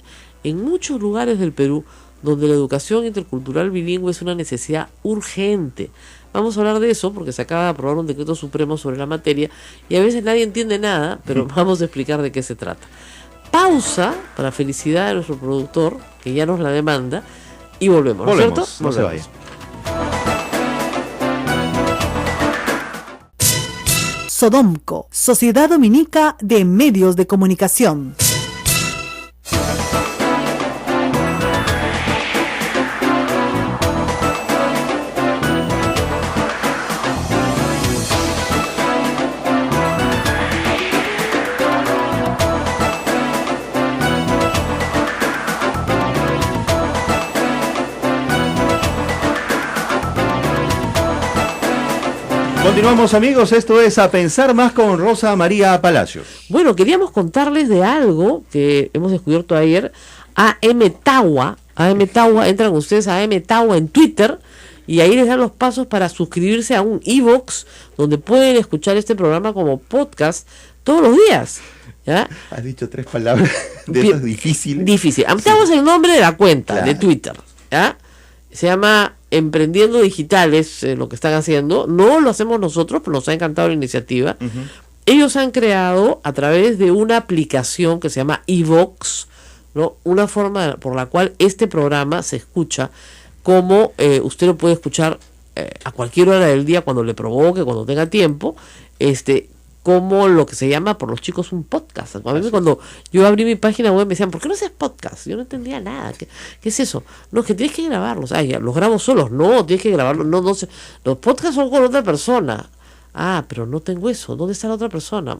en muchos lugares del Perú, donde la educación intercultural bilingüe es una necesidad urgente. Vamos a hablar de eso porque se acaba de aprobar un decreto supremo sobre la materia y a veces nadie entiende nada, pero vamos a explicar de qué se trata. Pausa para felicidad de nuestro productor, que ya nos la demanda, y volvemos, ¿no es cierto? No se vaya. Sodomco, Sociedad Dominica de Medios de Comunicación. Continuamos, amigos, esto es A Pensar Más con Rosa María Palacios. Bueno, queríamos contarles de algo que hemos descubierto ayer. AM Tawa, entran ustedes a AM Tawa en Twitter y ahí les dan los pasos para suscribirse a un iVoox donde pueden escuchar este programa como podcast todos los días. ¿Ya? Has dicho 3 palabras de esas difíciles. Difícil. Tawa es el nombre de la cuenta, claro, de Twitter, ¿ya? Se llama Emprendiendo Digitales, lo que están haciendo. No lo hacemos nosotros, pero nos ha encantado la iniciativa. Uh-huh. Ellos han creado a través de una aplicación que se llama iVoox, ¿no? Una forma por la cual este programa se escucha como usted lo puede escuchar a cualquier hora del día, cuando le provoque, cuando tenga tiempo, como lo que se llama por los chicos un podcast. A mí cuando yo abrí mi página web me decían, ¿por qué no haces podcast? Yo no entendía nada. ¿Qué es eso? No, es que tienes que grabarlos. Ya, los grabo solos. No, tienes que grabarlos. No sé. Los podcasts son con otra persona. Pero no tengo eso. ¿Dónde está la otra persona?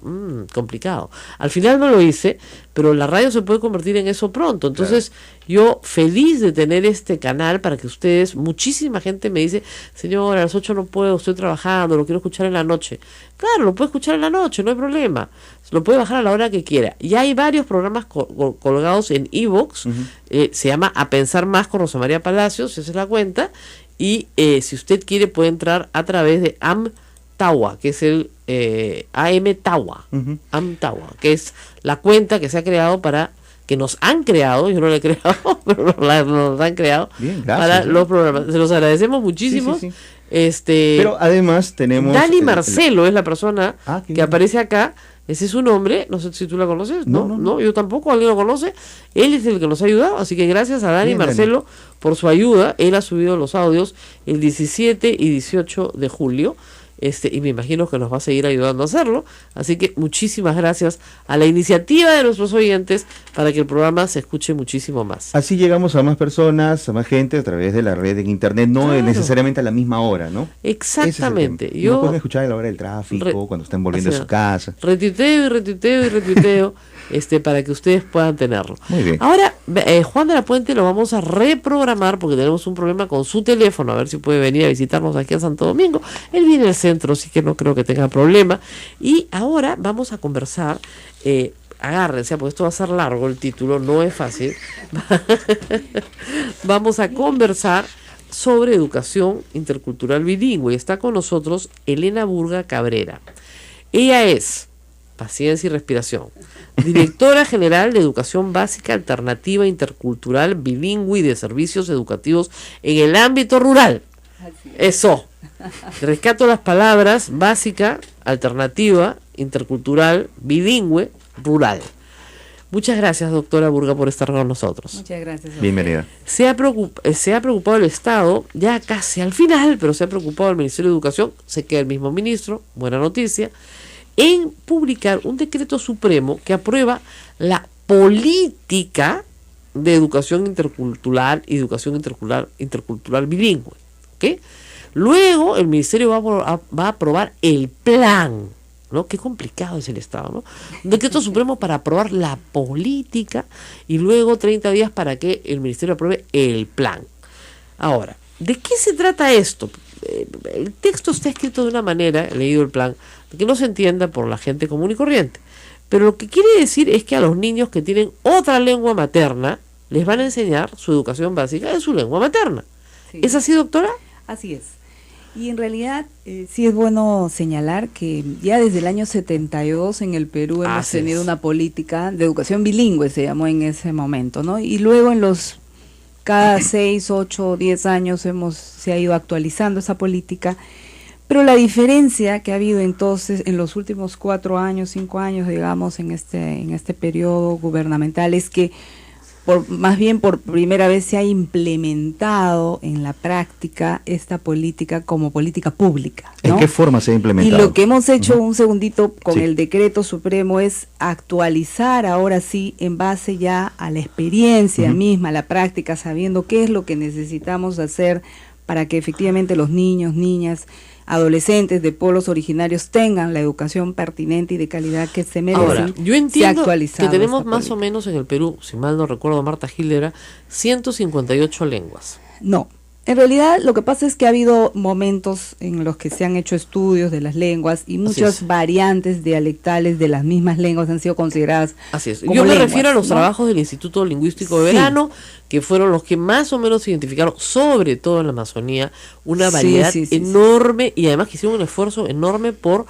Complicado. Al final no lo hice, pero la radio se puede convertir en eso pronto. Entonces, claro, yo feliz de tener este canal para que ustedes, muchísima gente me dice, señora, a las 8 no puedo, estoy trabajando, lo quiero escuchar en la noche. Claro, lo puede escuchar en la noche, no hay problema. Lo puede bajar a la hora que quiera. Y hay varios programas colgados en iVoox. Uh-huh. Se llama A Pensar Más con Rosa María Palacios, esa es la cuenta. Y si usted quiere puede entrar a través de Tawa, que es el AM Tawa, uh-huh. AM Tawa, que es la cuenta que se ha creado que nos han creado, yo no la he creado, pero nos han creado. Bien, gracias, para los programas. Se los agradecemos muchísimo. Sí. Pero además tenemos... Dani Marcelo es la persona que aparece acá. Ese es su nombre, no sé si tú la conoces. No, yo tampoco, alguien lo conoce. Él es el que nos ha ayudado, así que gracias a Dani Marcelo por su ayuda. Él ha subido los audios el 17 y 18 de julio. Y me imagino que nos va a seguir ayudando a hacerlo, así que muchísimas gracias a la iniciativa de nuestros oyentes para que el programa se escuche muchísimo más. Así llegamos a más personas, a más gente a través de la red en internet, no claro, necesariamente a la misma hora, ¿no? Exactamente. Yo pueden escuchar a la hora del tráfico, cuando estén volviendo a su casa. Retuiteo para que ustedes puedan tenerlo. Muy bien. Ahora, Juan de la Puente lo vamos a reprogramar porque tenemos un problema con su teléfono, a ver si puede venir a visitarnos aquí a Santo Domingo. Él viene al centro, así que no creo que tenga problema. Y ahora vamos a conversar agárrense, porque esto va a ser largo el título, no es fácil. Vamos a conversar sobre educación intercultural bilingüe. Está con nosotros Elena Burga Cabrera. Ella es, paciencia y respiración, directora general de Educación Básica Alternativa Intercultural Bilingüe y de Servicios Educativos en el ámbito rural. Eso. Rescato las palabras básica, alternativa, intercultural, bilingüe, rural. Muchas gracias, doctora Burga, por estar con nosotros. Muchas gracias. Bienvenida. Se ha preocupado el Estado, ya casi al final, pero se ha preocupado el Ministerio de Educación, se queda el mismo ministro, buena noticia, en publicar un decreto supremo que aprueba la política de educación intercultural y educación intercultural bilingüe. ¿Okay? Luego el Ministerio va a aprobar el plan, ¿no? Qué complicado es el Estado, ¿no? Un decreto supremo para aprobar la política y luego 30 días para que el Ministerio apruebe el plan. Ahora, ¿de qué se trata esto? El texto está escrito de una manera, he leído el plan, que no se entienda por la gente común y corriente. Pero lo que quiere decir es que a los niños que tienen otra lengua materna les van a enseñar su educación básica en su lengua materna. Sí. ¿Es así, doctora? Así es. Y en realidad sí es bueno señalar que ya desde el año 72 en el Perú hemos tenido una política de educación bilingüe, se llamó en ese momento, ¿no? Y luego en los cada 6, 8, 10 años se ha ido actualizando esa política, pero la diferencia que ha habido entonces en los últimos 4 años, 5 años, digamos, en este periodo gubernamental es que más bien por primera vez se ha implementado en la práctica esta política como política pública, ¿no? ¿En qué forma se ha implementado? Y lo que hemos hecho un segundito con el decreto supremo es actualizar ahora sí en base ya a la experiencia misma, a la práctica, sabiendo qué es lo que necesitamos hacer para que efectivamente los niños, niñas, adolescentes de pueblos originarios tengan la educación pertinente y de calidad que se merecen. Ahora, yo entiendo que tenemos más o menos en el Perú, si mal no recuerdo, Marta Gil, era 158 lenguas. No, en realidad lo que pasa es que ha habido momentos en los que se han hecho estudios de las lenguas y muchas variantes dialectales de las mismas lenguas han sido consideradas. Así es. Como Yo me lenguas, refiero a los ¿no? trabajos del Instituto Lingüístico de Verano, que fueron los que más o menos identificaron, sobre todo en la Amazonía, una variedad enorme y además que hicieron un esfuerzo enorme por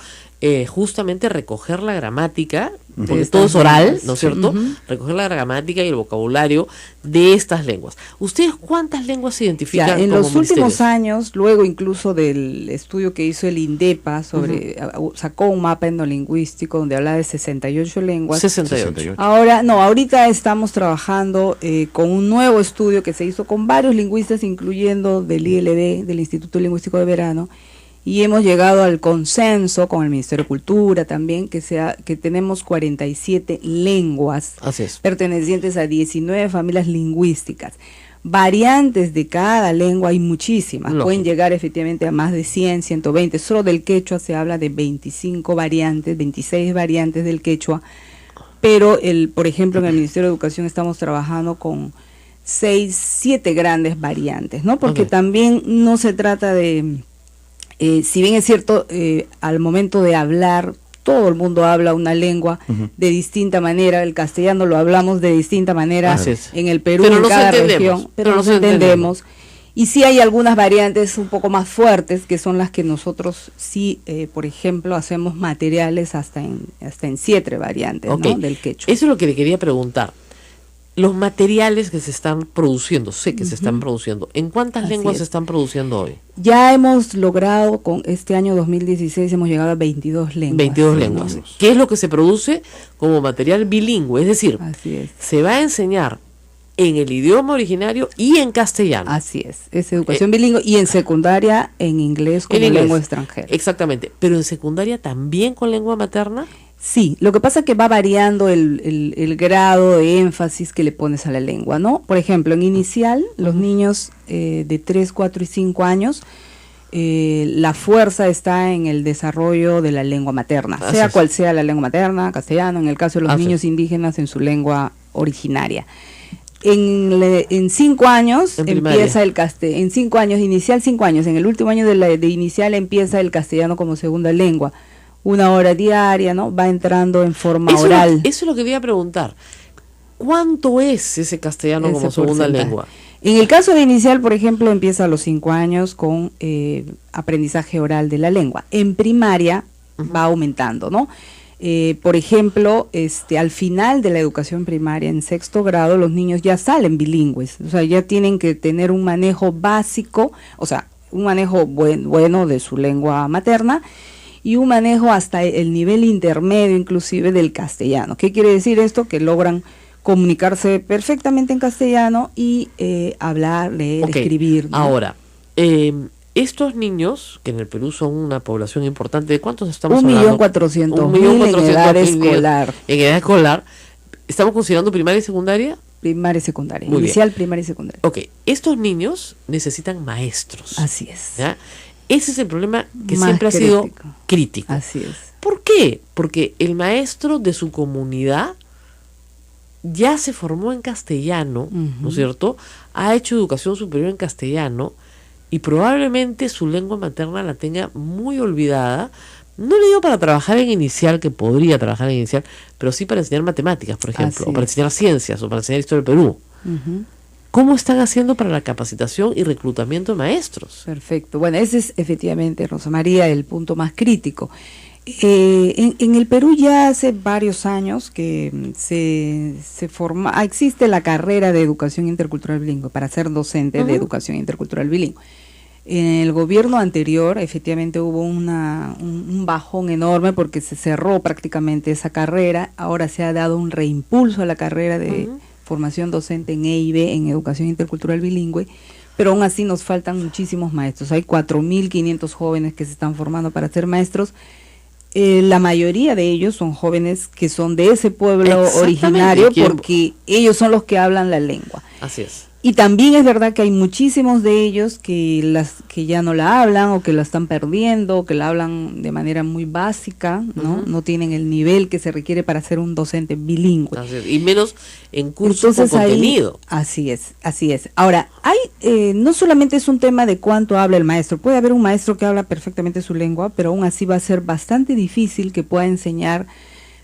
justamente recoger la gramática, porque todo es oral, ¿no es cierto? Recoger la gramática y el vocabulario de estas lenguas. ¿Ustedes cuántas lenguas se identifican en como los últimos ministerios? años, luego incluso del estudio que hizo el INDEPA sobre, sacó un mapa endolingüístico donde habla de 68 lenguas. 68. Ahorita estamos trabajando con un nuevo estudio que se hizo con varios lingüistas, incluyendo del ILB, del Instituto Lingüístico de Verano, y hemos llegado al consenso con el Ministerio de Cultura también, que tenemos 47 lenguas pertenecientes a 19 familias lingüísticas. Variantes de cada lengua hay muchísimas, pueden llegar efectivamente a más de 100, 120, solo del quechua se habla de 25 variantes, 26 variantes del quechua, pero por ejemplo en el Ministerio de Educación estamos trabajando con 6, 7 grandes variantes, ¿no? Porque también no se trata de... si bien es cierto, al momento de hablar, todo el mundo habla una lengua de distinta manera, el castellano lo hablamos de distinta manera en el Perú, en cada región, pero nos entendemos. Y sí hay algunas variantes un poco más fuertes, que son las que nosotros sí, por ejemplo, hacemos materiales hasta en 7 variantes, ¿no? Del quechua. Eso es lo que le quería preguntar. Los materiales que se están produciendo, sé que se están produciendo, ¿en cuántas lenguas se están produciendo hoy? Ya hemos logrado, con este año 2016, hemos llegado a 22 lenguas. 22 lenguas. ¿Qué es lo que se produce como material bilingüe? Es decir, se va a enseñar en el idioma originario y en castellano. Así es educación bilingüe y en secundaria en inglés como lengua extranjera. Exactamente, pero en secundaria también con lengua materna. Sí, lo que pasa es que va variando el grado de énfasis que le pones a la lengua, ¿no? Por ejemplo, en inicial, los niños de 3, 4 y 5 años, la fuerza está en el desarrollo de la lengua materna, sea cual sea la lengua materna, castellano, en el caso de los niños indígenas en su lengua originaria. En 5 años empieza en 5 años, inicial 5 años, en el último año de inicial empieza el castellano como segunda lengua. 1 hora diaria, ¿no? Va entrando en forma Eso, oral. eso es lo que quería preguntar. ¿Cuánto es ese castellano Ese como segunda porcentaje. lengua? En el caso de inicial, por ejemplo, empieza a los 5 años con aprendizaje oral de la lengua. En primaria va aumentando, ¿no? Por ejemplo, al final de la educación primaria, en 6º grado, los niños ya salen bilingües, o sea, ya tienen que tener un manejo básico, o sea, un manejo bueno de su lengua materna y un manejo hasta el nivel intermedio inclusive del castellano. ¿Qué quiere decir esto? Que logran comunicarse perfectamente en castellano y hablar, leer, Ok, escribir, ¿no? Ahora, estos niños, que en el Perú son una población importante, ¿de cuántos estamos 1.400.000 en edad escolar. En edad escolar, ¿estamos considerando primaria y secundaria? Primaria y secundaria. Muy Inicial, primaria y secundaria. Ok, estos niños necesitan maestros. Así es. ¿Ya? Ese es el problema que Más siempre ha sido crítico. crítico. Así es. ¿Por qué? Porque el maestro de su comunidad ya se formó en castellano, ¿no es cierto? Ha hecho educación superior en castellano y probablemente su lengua materna la tenga muy olvidada. No le digo para trabajar en inicial, que podría trabajar en inicial, pero sí para enseñar matemáticas, por ejemplo, Así o para es. enseñar ciencias, o para enseñar historia del Perú. Ujú. ¿Cómo están haciendo para la capacitación y reclutamiento de maestros? Perfecto. Bueno, ese es efectivamente, Rosa María, el punto más crítico. En el Perú ya hace varios años que existe la carrera de educación intercultural bilingüe para ser docente de educación intercultural bilingüe. En el gobierno anterior efectivamente hubo un bajón enorme porque se cerró prácticamente esa carrera. Ahora se ha dado un reimpulso a la carrera de formación docente en EIB, en educación intercultural bilingüe, pero aún así nos faltan muchísimos maestros. Hay 4.500 jóvenes que se están formando para ser maestros. La mayoría de ellos son jóvenes que son de ese pueblo Exactamente, originario quieren- porque ellos son los que hablan la lengua. Así es. Y también es verdad que hay muchísimos de ellos que ya no la hablan o que la están perdiendo, o que la hablan de manera muy básica, ¿no? No tienen el nivel que se requiere para ser un docente bilingüe. Así es. Y menos en cursos Entonces con ahí, contenido. así es, así es. Ahora, no solamente es un tema de cuánto habla el maestro, puede haber un maestro que habla perfectamente su lengua, pero aún así va a ser bastante difícil que pueda enseñar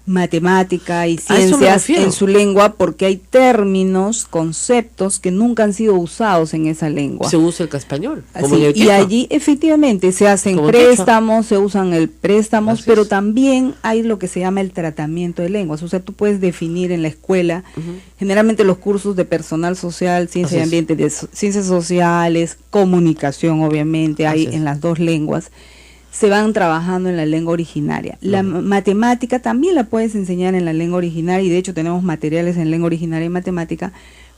matemática y A eso me ciencias refiero. en su lengua porque hay términos, conceptos que nunca han sido usados en esa lengua. Se usa el español. Como Así, en el y quechua. allí efectivamente se hacen Como el quechua. préstamos, se usan el préstamos, Así pero es. también hay lo que se llama el tratamiento de lenguas. O sea, tú puedes definir en la escuela, generalmente los cursos de personal social, ciencia y Así es. ambiente, de ciencias sociales, comunicación, obviamente, hay Así es. en las dos lenguas. Se van trabajando en la lengua originaria. La matemática también la puedes enseñar en la lengua originaria y de hecho tenemos materiales en lengua originaria y matemática,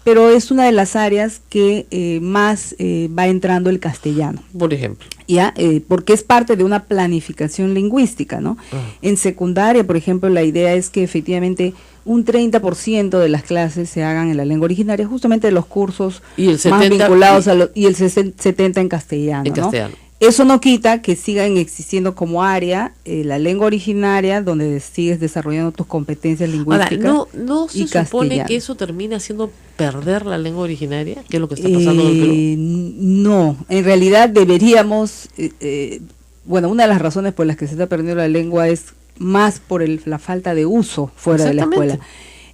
pero es una de las áreas que más va entrando el castellano, Por ejemplo. ¿ya? Porque es parte de una planificación lingüística, ¿no? En secundaria, por ejemplo, la idea es que efectivamente un 30% de las clases se hagan en la lengua originaria, justamente de los cursos Y el más 70 vinculados y el 70 en castellano, En ¿no? castellano. Eso no quita que sigan existiendo como área la lengua originaria donde sigues desarrollando tus competencias Ahora, lingüísticas. ¿no se y supone castellano. que eso termina haciendo perder la lengua originaria? ¿Qué es lo que está pasando en el Perú? No, en realidad deberíamos, bueno, una de las razones por las que se está perdiendo la lengua es más por la falta de uso fuera de la Exactamente. escuela.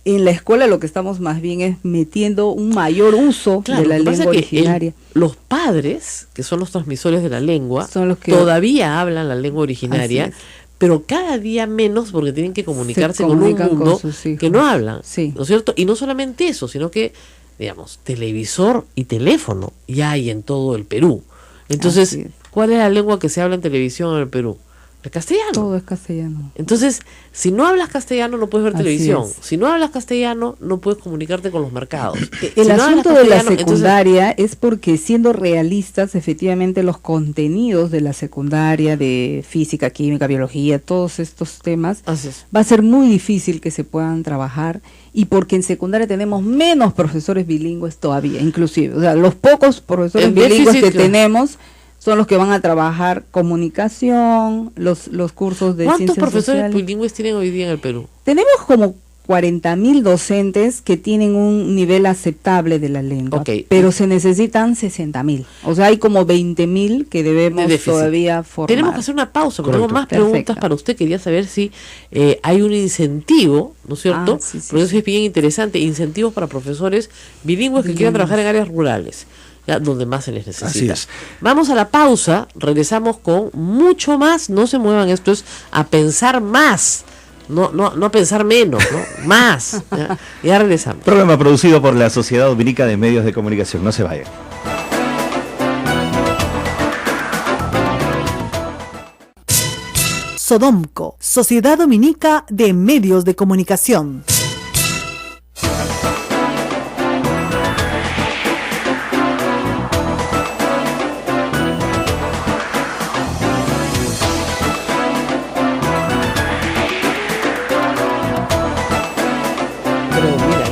En la escuela lo que estamos más bien es metiendo un mayor uso Claro, de la lo que pasa lengua es que originaria. los padres, que son los transmisores de la lengua, Son los que- todavía hablan la lengua originaria, Así es. pero cada día menos porque tienen que comunicarse con un comunican con mundo sus hijos. que no hablan, Sí. ¿no es cierto? Y no solamente eso, sino que, digamos, televisor y teléfono ya hay en todo el Perú. Entonces, Así es. ¿cuál es la lengua que se habla en televisión en el Perú? El castellano. Todo es castellano. Entonces, si no hablas castellano, no puedes ver Así televisión. es. Si no hablas castellano, no puedes comunicarte con los mercados. El Si no hablas asunto de la castellano, entonces- secundaria es porque siendo realistas, efectivamente los contenidos de la secundaria, de física, química, biología, todos estos temas, Así es. va a ser muy difícil que se puedan trabajar y porque en secundaria tenemos menos profesores bilingües todavía, inclusive. O sea, los pocos profesores El bilingües déficit, que claro. tenemos son los que van a trabajar comunicación, los cursos de ¿Cuántos ciencias profesores sociales. bilingües tienen hoy día en el Perú? Tenemos como 40.000 docentes que tienen un nivel aceptable de la lengua, pero se necesitan 60.000. O sea, hay como 20.000 que debemos todavía formar. Tenemos que hacer una pausa, porque tengo más preguntas para usted. Quería saber si hay un incentivo, ¿no es cierto? Porque eso es bien interesante, incentivos para profesores bilingües que quieran trabajar en áreas rurales, ya, donde más se les necesita. Así es. Vamos a la pausa, regresamos con mucho más. No se muevan, esto es A Pensar Más. No pensar menos, ¿no? Más. Ya regresamos. Programa producido por la Sociedad Dominica de Medios de Comunicación. No se vayan. Sodomco, Sociedad Dominica de Medios de Comunicación.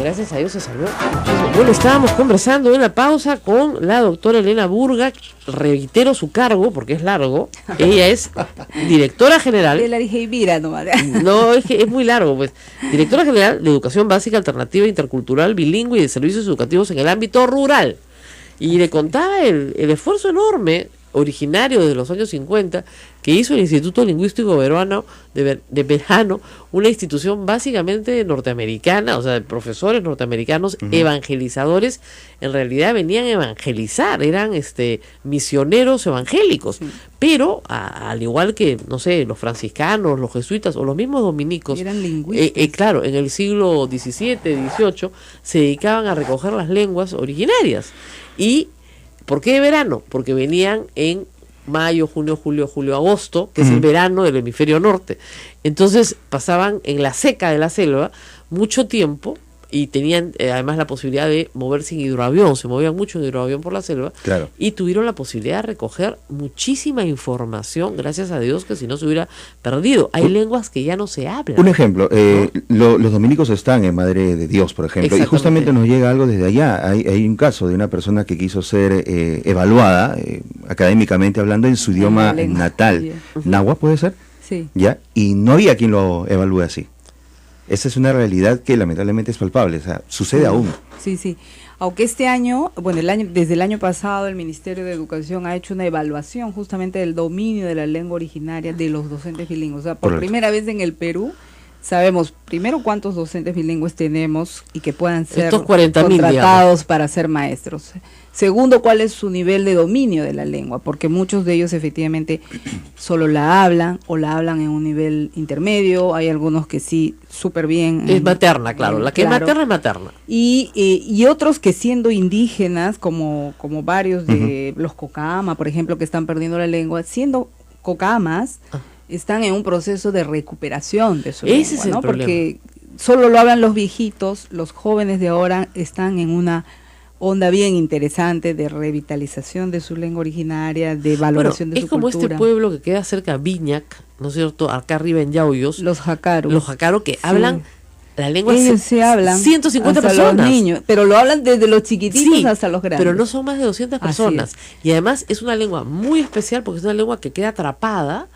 Gracias a Dios se salvó muchísimo. Bueno, estábamos conversando en la pausa con la doctora Elena Burga. Reitero su cargo porque es largo. Ella es directora general. Yo la dije Vira nomás. No, es que es muy largo, pues. Directora general de Educación Básica Alternativa Intercultural Bilingüe y de Servicios Educativos en el ámbito rural. Y le contaba el esfuerzo enorme, originario desde los años 50, que hizo el Instituto Lingüístico Verano de Verano, una institución básicamente norteamericana, o sea, de profesores norteamericanos, evangelizadores. En realidad venían a evangelizar, eran misioneros evangélicos, pero al igual que, no sé, los franciscanos, los jesuitas o los mismos dominicos, eran lingüistas. Claro, en el siglo XVII, XVIII, se dedicaban a recoger las lenguas originarias. Y ¿por qué de verano? Porque venían en mayo, junio, julio, agosto, que es el verano del hemisferio norte. Entonces pasaban en la seca de la selva mucho tiempo y tenían además la posibilidad de moverse en hidroavión, se movían mucho en hidroavión por la selva, y tuvieron la posibilidad de recoger muchísima información, gracias a Dios, que si no se hubiera perdido. Hay lenguas que ya no se hablan. Un ejemplo, los dominicos están en Madre de Dios, por ejemplo, y justamente nos llega algo desde allá. Hay un caso de una persona que quiso ser evaluada, académicamente hablando, en su idioma natal. ¿Náhuatl puede ser? Sí. ¿Ya? Y no había quien lo evalúe así. Esa es una realidad que lamentablemente es palpable, o sea, sucede aún. Sí. Aunque este año, desde el año pasado el Ministerio de Educación ha hecho una evaluación justamente del dominio de la lengua originaria de los docentes bilingües. O sea, por primera vez en el Perú sabemos primero cuántos docentes bilingües tenemos y que puedan ser contratados para ser maestros. Segundo, cuál es su nivel de dominio de la lengua, porque muchos de ellos efectivamente solo la hablan o la hablan en un nivel intermedio. Hay algunos que sí, súper bien. Es materna, claro, la que es materna es materna. Y otros que siendo indígenas, como varios de los Cocama, por ejemplo, que están perdiendo la lengua, siendo Cocamas, están en un proceso de recuperación de su lengua. Ese es el problema. Porque solo lo hablan los viejitos, los jóvenes de ahora están en una onda bien interesante de revitalización de su lengua originaria, de valoración de su cultura. Es como este pueblo que queda cerca de Viñac, ¿no es cierto?, acá arriba en Yauyos. Los jacaros. Los jacaros que hablan la lengua. Ellos se hablan 150 hasta personas. Los niños, pero lo hablan desde los chiquititos hasta los grandes. Pero no son más de 200 personas. Y además es una lengua muy especial porque es una lengua que queda atrapada,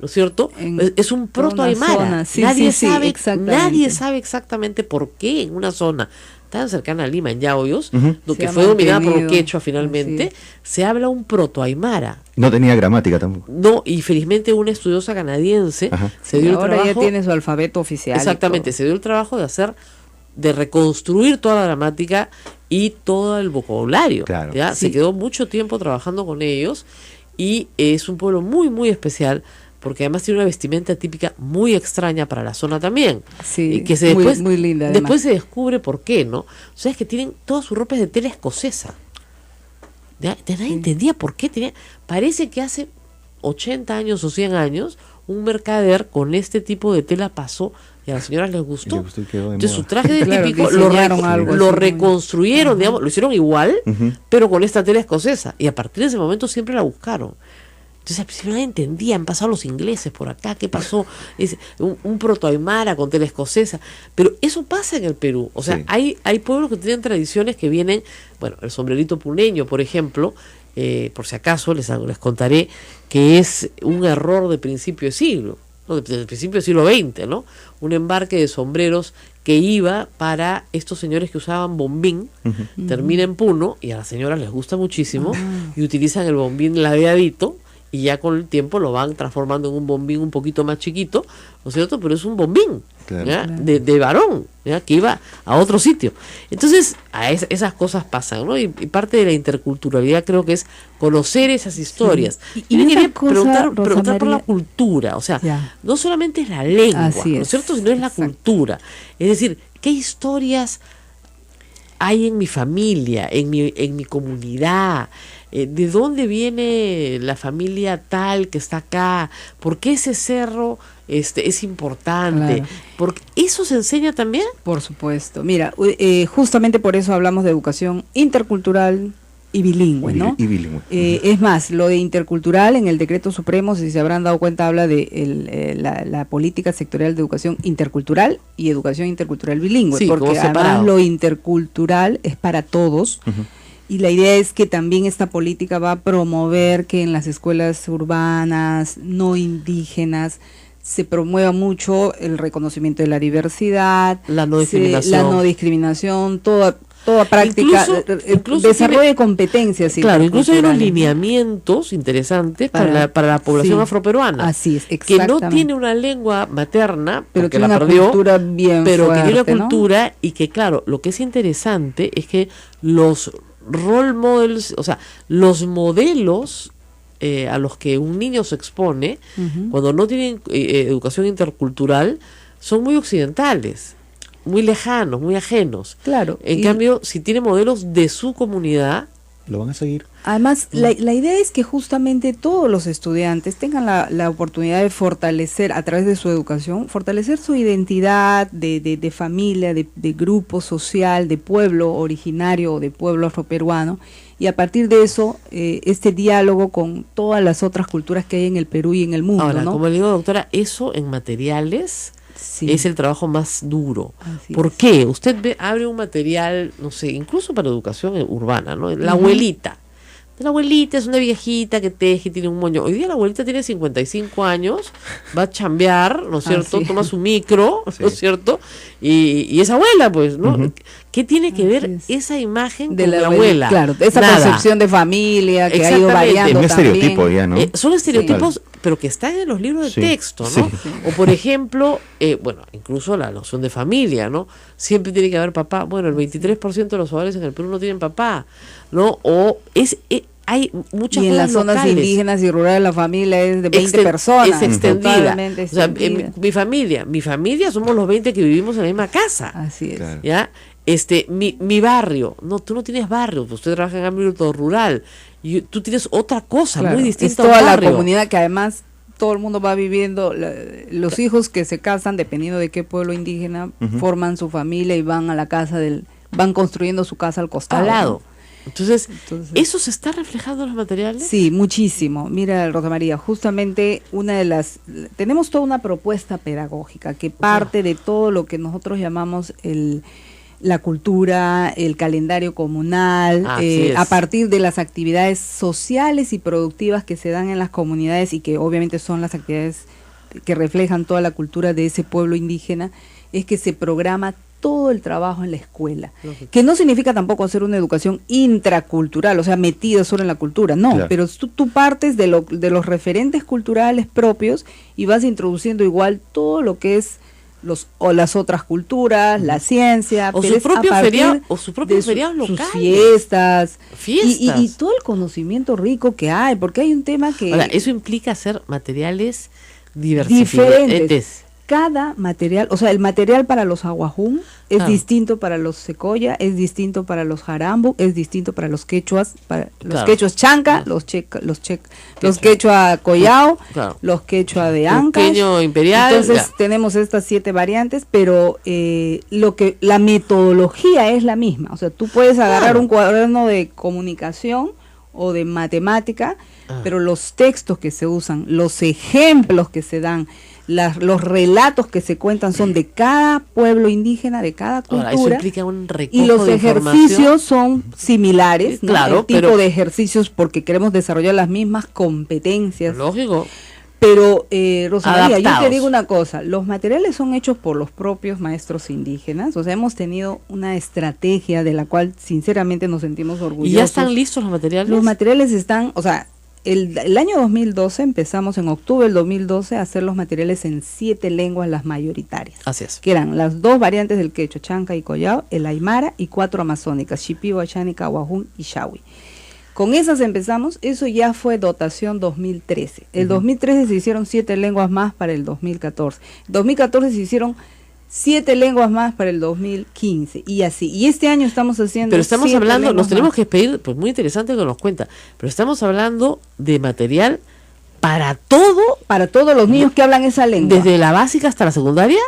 ¿no es cierto? Es un proto-aymara. Nadie sabe exactamente por qué en una zona tan cercana a Lima, en Yauyos, que fue dominada por los quechua finalmente, se habla un proto-aymara. No tenía gramática tampoco. No, y felizmente una estudiosa canadiense se dio el trabajo. Ahora ya tiene su alfabeto oficial. Exactamente, se dio el trabajo de reconstruir toda la gramática y todo el vocabulario. Claro. ¿ya? Se quedó mucho tiempo trabajando con ellos y es un pueblo muy, muy especial, porque además tiene una vestimenta típica muy extraña para la zona también. Sí, que después, muy linda. Después se descubre por qué, ¿no? O sea, es que tienen todas sus ropas de tela escocesa. Nadie entendía por qué parece que hace 80 años o 100 años un mercader con este tipo de tela pasó y a las señoras les gustó. Entonces su traje de típico lo reconstruyeron, digamos, lo hicieron igual, pero con esta tela escocesa. Y a partir de ese momento siempre la buscaron. Entonces al principio nadie entendía, han pasado los ingleses por acá, ¿qué pasó? Es un proto-aymara con tela escocesa. Pero eso pasa en el Perú. O sea, hay pueblos que tienen tradiciones que vienen, bueno, el sombrerito puneño, por ejemplo, por si acaso les contaré que es un error de principio de siglo, ¿no? De principio del siglo XX, ¿no? Un embarque de sombreros que iba para estos señores que usaban bombín, termina en Puno, y a las señoras les gusta muchísimo, y utilizan el bombín ladeadito, y ya con el tiempo lo van transformando en un bombín un poquito más chiquito, ¿no es cierto? Pero es un bombín, Claro. ¿ya? Claro. De varón, ¿ya? Que iba a otro sitio. Entonces, esas cosas pasan, ¿no? Y parte de la interculturalidad creo que es conocer esas historias. Sí. Y Y me una quería cosa, preguntar Rosa por la María, cultura, o sea, ya. no solamente es la lengua, Así ¿no es es, cierto? Sino es la exacto. cultura. Es decir, ¿qué historias hay en mi familia, en mi comunidad? ¿De dónde viene la familia tal que está acá? ¿Por qué ese cerro es importante? Claro. Porque eso se enseña también. Por supuesto. Mira, justamente por eso hablamos de educación intercultural y bilingüe, ¿no? Y bilingüe. Es más, lo de intercultural en el decreto supremo, si se habrán dado cuenta, habla de la política sectorial de educación intercultural y educación intercultural bilingüe, Sí, porque como además separado. lo intercultural es para todos. Y la idea es que también esta política va a promover que en las escuelas urbanas, no indígenas, se promueva mucho el reconocimiento de la diversidad, La no discriminación. toda práctica, Incluso desarrollo tiene- de competencias. Claro, incluso hay unos interculturales, ¿no? lineamientos interesantes para la población sí, afroperuana. así es, que no exactamente. tiene una lengua materna, Pero porque tiene la una perdió, cultura bien pero que tiene una fuerte, ¿no? cultura y que, claro, lo que es interesante es que los role models, o sea, los modelos a los que un niño se expone, Ujú. cuando no tienen educación intercultural, son muy occidentales, muy lejanos, muy ajenos. Claro. En y cambio, si tiene modelos de su comunidad, ¿Lo van a seguir? además, la idea es que justamente todos los estudiantes tengan la oportunidad de fortalecer, a través de su educación, fortalecer su identidad de familia, de grupo social, de pueblo originario o de pueblo afroperuano, y a partir de eso, este diálogo con todas las otras culturas que hay en el Perú y en el mundo, ahora, ¿no? como le digo, doctora, eso en materiales Sí. es el trabajo más duro. Así ¿Por es. qué? Usted abre un material, no sé, incluso para educación urbana, ¿no? La Ujú. abuelita. La abuelita es una viejita que teje y tiene un moño. Hoy día la abuelita tiene 55 años, va a chambear, ¿no es cierto? Así es. Toma su micro, Sí. ¿no es cierto? Y es abuela, pues, ¿no? Ujú. ¿Qué tiene que Así ver es. esa imagen De con la la abuela? Claro, esa Nada. percepción de familia que ha ido Exactamente. variando Un también. estereotipo ya, ¿no? Son estereotipos, pero que están en los libros de Sí, texto, ¿no? sí. O por ejemplo, bueno, incluso la noción de familia, ¿no? Siempre tiene que haber papá. Bueno, el 23% de los hogares en el Perú no tienen papá, ¿no? O hay muchas Y en cosas las zonas locales. indígenas y rurales la familia es de 20 Exten- personas. Es extendida. Totalmente O sea, extendida. mi familia somos los 20 que vivimos en la misma casa. Así es. Claro. ¿Ya? Mi barrio, no, tú no tienes barrio, pues usted trabaja en ámbito rural, y tú tienes otra cosa Claro, muy es distinta a un toda la barrio. comunidad que además todo el mundo va viviendo, los hijos que se casan, dependiendo de qué pueblo indígena, Ujú. forman su familia y van a la casa van construyendo su casa al costado. Al lado. ¿no? Entonces, Entonces- ¿eso se está reflejando en los materiales? Sí, muchísimo. Mira, Rosa María, justamente tenemos toda una propuesta pedagógica que parte de todo lo que nosotros llamamos la cultura, el calendario comunal, Así es. a partir de las actividades sociales y productivas que se dan en las comunidades y que obviamente son las actividades que reflejan toda la cultura de ese pueblo indígena, es que se programa todo el trabajo en la escuela, Lógico. que no significa tampoco hacer una educación intracultural, o sea, metida solo en la cultura, no, Claro. pero tú partes de los referentes culturales propios y vas introduciendo igual todo lo que es las otras culturas, la ciencia, O pero su es a propio partir feriado- o sus propios de feriados sus locales. fiestas, Fiestas. Y todo el conocimiento rico que hay, porque hay un tema que Ahora, eso implica hacer materiales diferentes. diferentes. Cada material, o sea, el material para los aguajún es Claro. distinto para los secoya, es distinto para los jarambu, es distinto para los quechuas, Claro. quechuas chanca, los quechua collao, Claro. los quechua de Ancash. Pequeño imperial. Entonces ya. tenemos estas 7 variantes, pero la metodología es la misma. O sea, tú puedes agarrar Claro. un cuaderno de comunicación o de matemática, pero los textos que se usan, los ejemplos que se dan, los relatos que se cuentan son de cada pueblo indígena, de cada Ahora, eso cultura. implica un recojo Y los de información. ejercicios son similares, ¿no? Claro, El tipo pero- de ejercicios porque queremos desarrollar las mismas competencias. Lógico. Pero, Rosa María, yo Adaptados. te digo una cosa, los materiales son hechos por los propios maestros indígenas, o sea, hemos tenido una estrategia de la cual sinceramente nos sentimos orgullosos. ¿Y ya están listos los materiales? Los materiales están, o sea, el año 2012 empezamos en octubre del 2012 a hacer los materiales en 7 lenguas las mayoritarias. Así es. Que eran las 2 variantes del quechua, chanca y collao, el aymara y 4 amazónicas, shipibo, chánica, wajún y shawi. Con esas empezamos, eso ya fue dotación 2013. El 2013 se hicieron 7 lenguas más para el 2014. 2014 se hicieron 7 lenguas más para el 2015 y así. Y este año estamos haciendo. Pero estamos 7 hablando, lenguas nos tenemos más. que despedir, pues muy interesante que nos cuenta, pero estamos hablando de material para todo, Para todos los niños que hablan esa lengua. desde la básica hasta la secundaria.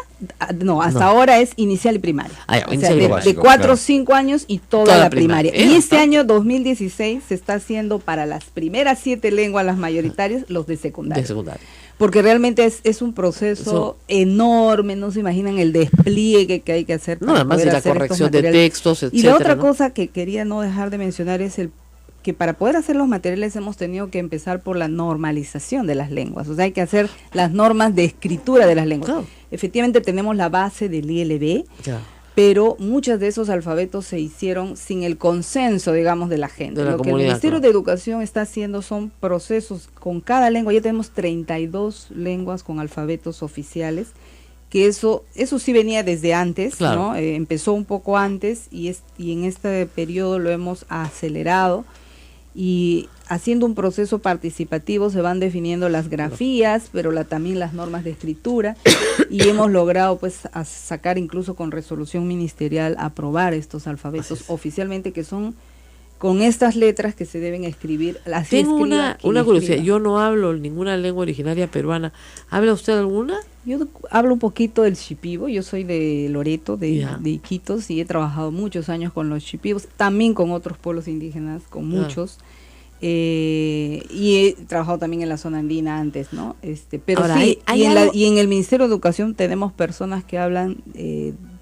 No, hasta No. ahora es inicial y primaria. Ah, ya, O sea, inicial y de, primaria. de 4 o Claro. 5 años y toda, Toda la la primaria. primaria. Y este Bastante. año 2016 se está haciendo para las primeras 7 lenguas, las mayoritarias, los de secundaria. De secundaria. Porque realmente es un proceso Eso- enorme, no se imaginan el despliegue que hay que hacer No, además poder de la hacer estos corrección de materiales. textos, Y etcétera, la otra ¿no? cosa que quería no dejar de mencionar es el que para poder hacer los materiales hemos tenido que empezar por la normalización de las lenguas. O sea, hay que hacer las normas de escritura de las lenguas. Claro. Efectivamente tenemos la base del ILB, Ya. pero muchos de esos alfabetos se hicieron sin el consenso, digamos, de la gente. De la Lo que el comunidad, Ministerio claro. de Educación está haciendo son procesos con cada lengua. Ya tenemos 32 lenguas con alfabetos oficiales, que eso sí venía desde antes, Claro. ¿no? Empezó un poco antes y en este periodo lo hemos acelerado. Y haciendo un proceso participativo se van definiendo las grafías, pero también las normas de escritura, y hemos logrado pues sacar incluso con resolución ministerial aprobar estos alfabetos oficialmente, que son con estas letras que se deben escribir. Así Tengo escriba quien una curiosidad, escriba. yo no hablo ninguna lengua originaria peruana. ¿Habla usted alguna? Yo hablo un poquito del shipibo, yo soy de Loreto, Ya. de Iquitos, y he trabajado muchos años con los shipibos, también con otros pueblos indígenas, con Claro. muchos, y he trabajado también en la zona andina antes, ¿no? Pero Ahora, sí, hay y, algo- y en el Ministerio de Educación tenemos personas que hablan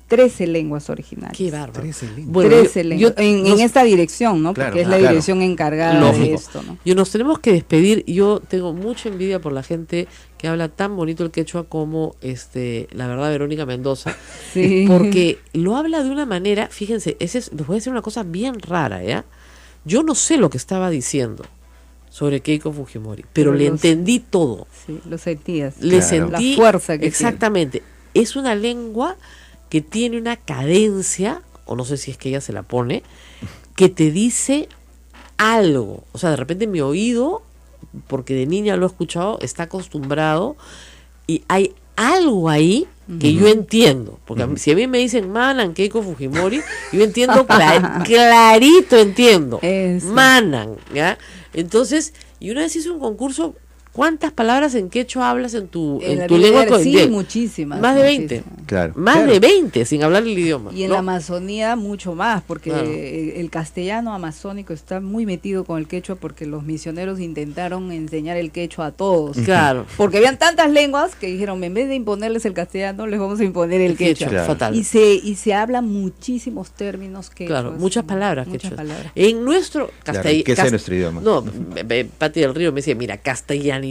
13 lenguas originales. Qué bárbaro. 13 lenguas. Bueno, 13 yo- lenguas, yo- en nos- esta dirección, ¿no? Claro, Porque es la claro. dirección encargada de Lógico. esto, ¿no? Y nos tenemos que despedir. Yo tengo mucha envidia por la gente que habla tan bonito el quechua como la verdad Verónica Mendoza, Sí. porque lo habla de una manera, fíjense, les voy a decir una cosa bien rara, ¿ya? Yo no sé lo que estaba diciendo sobre Keiko Fujimori, pero Pero le los- entendí todo. Sí, lo sentías. Le Claro. sentí La fuerza que exactamente. Es una lengua que tiene una cadencia, o no sé si es que ella se la pone, que te dice algo. O sea, de repente mi oído, porque de niña lo he escuchado, está acostumbrado y hay algo ahí que yo entiendo. Porque si a mí me dicen Manan, Keiko Fujimori, yo entiendo clarito, entiendo. Eso. Manan, ¿ya? Entonces, y una vez hice un concurso. ¿Cuántas palabras en quechua hablas en tu la lengua? Biblia, sí, de- muchísimas. Más de 20. muchísimas. Claro. Más Claro. de 20, sin hablar el idioma. Y en ¿no? la Amazonía mucho más, porque Claro. el castellano amazónico está muy metido con el quechua, porque los misioneros intentaron enseñar el quechua a todos. Claro. Porque habían tantas lenguas que dijeron, en vez de imponerles el castellano, les vamos a imponer el quechua. Claro. Fatal. Y se hablan muchísimos términos quechuas. Claro, muchas palabras Muchas quechuas. palabras. En nuestro La riqueza de nuestro idioma. No, Pati del Río me decía, mira, castellanizadas,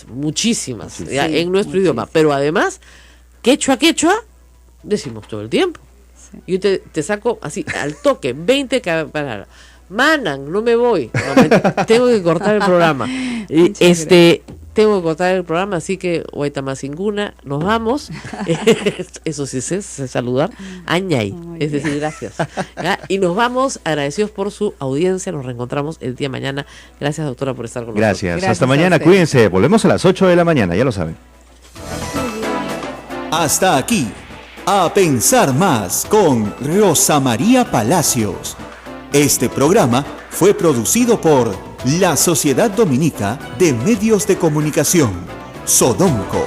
muchísimas, Sí, ya, sí, en nuestro muchísimas. idioma, pero además, quechua, decimos todo el tiempo. Sí. Yo te saco así, al toque, 20 palabras. Manan, no me voy. No, tengo que cortar el programa. Y, Muchas tengo que cortar el programa, así que Huaytamasinguna, nos vamos. Eso sí sé saludar. Añay, Muy es bien. decir, gracias. ¿Ya? Y nos vamos agradecidos por su audiencia. Nos reencontramos el día de mañana. Gracias, doctora, por estar con Gracias. Gracias Hasta a mañana. usted. Cuídense. Volvemos a las 8 de la mañana, ya lo saben. Hasta aquí, A Pensar Más con Rosa María Palacios. Este programa fue producido por la Sociedad Dominica de Medios de Comunicación, Sodomco.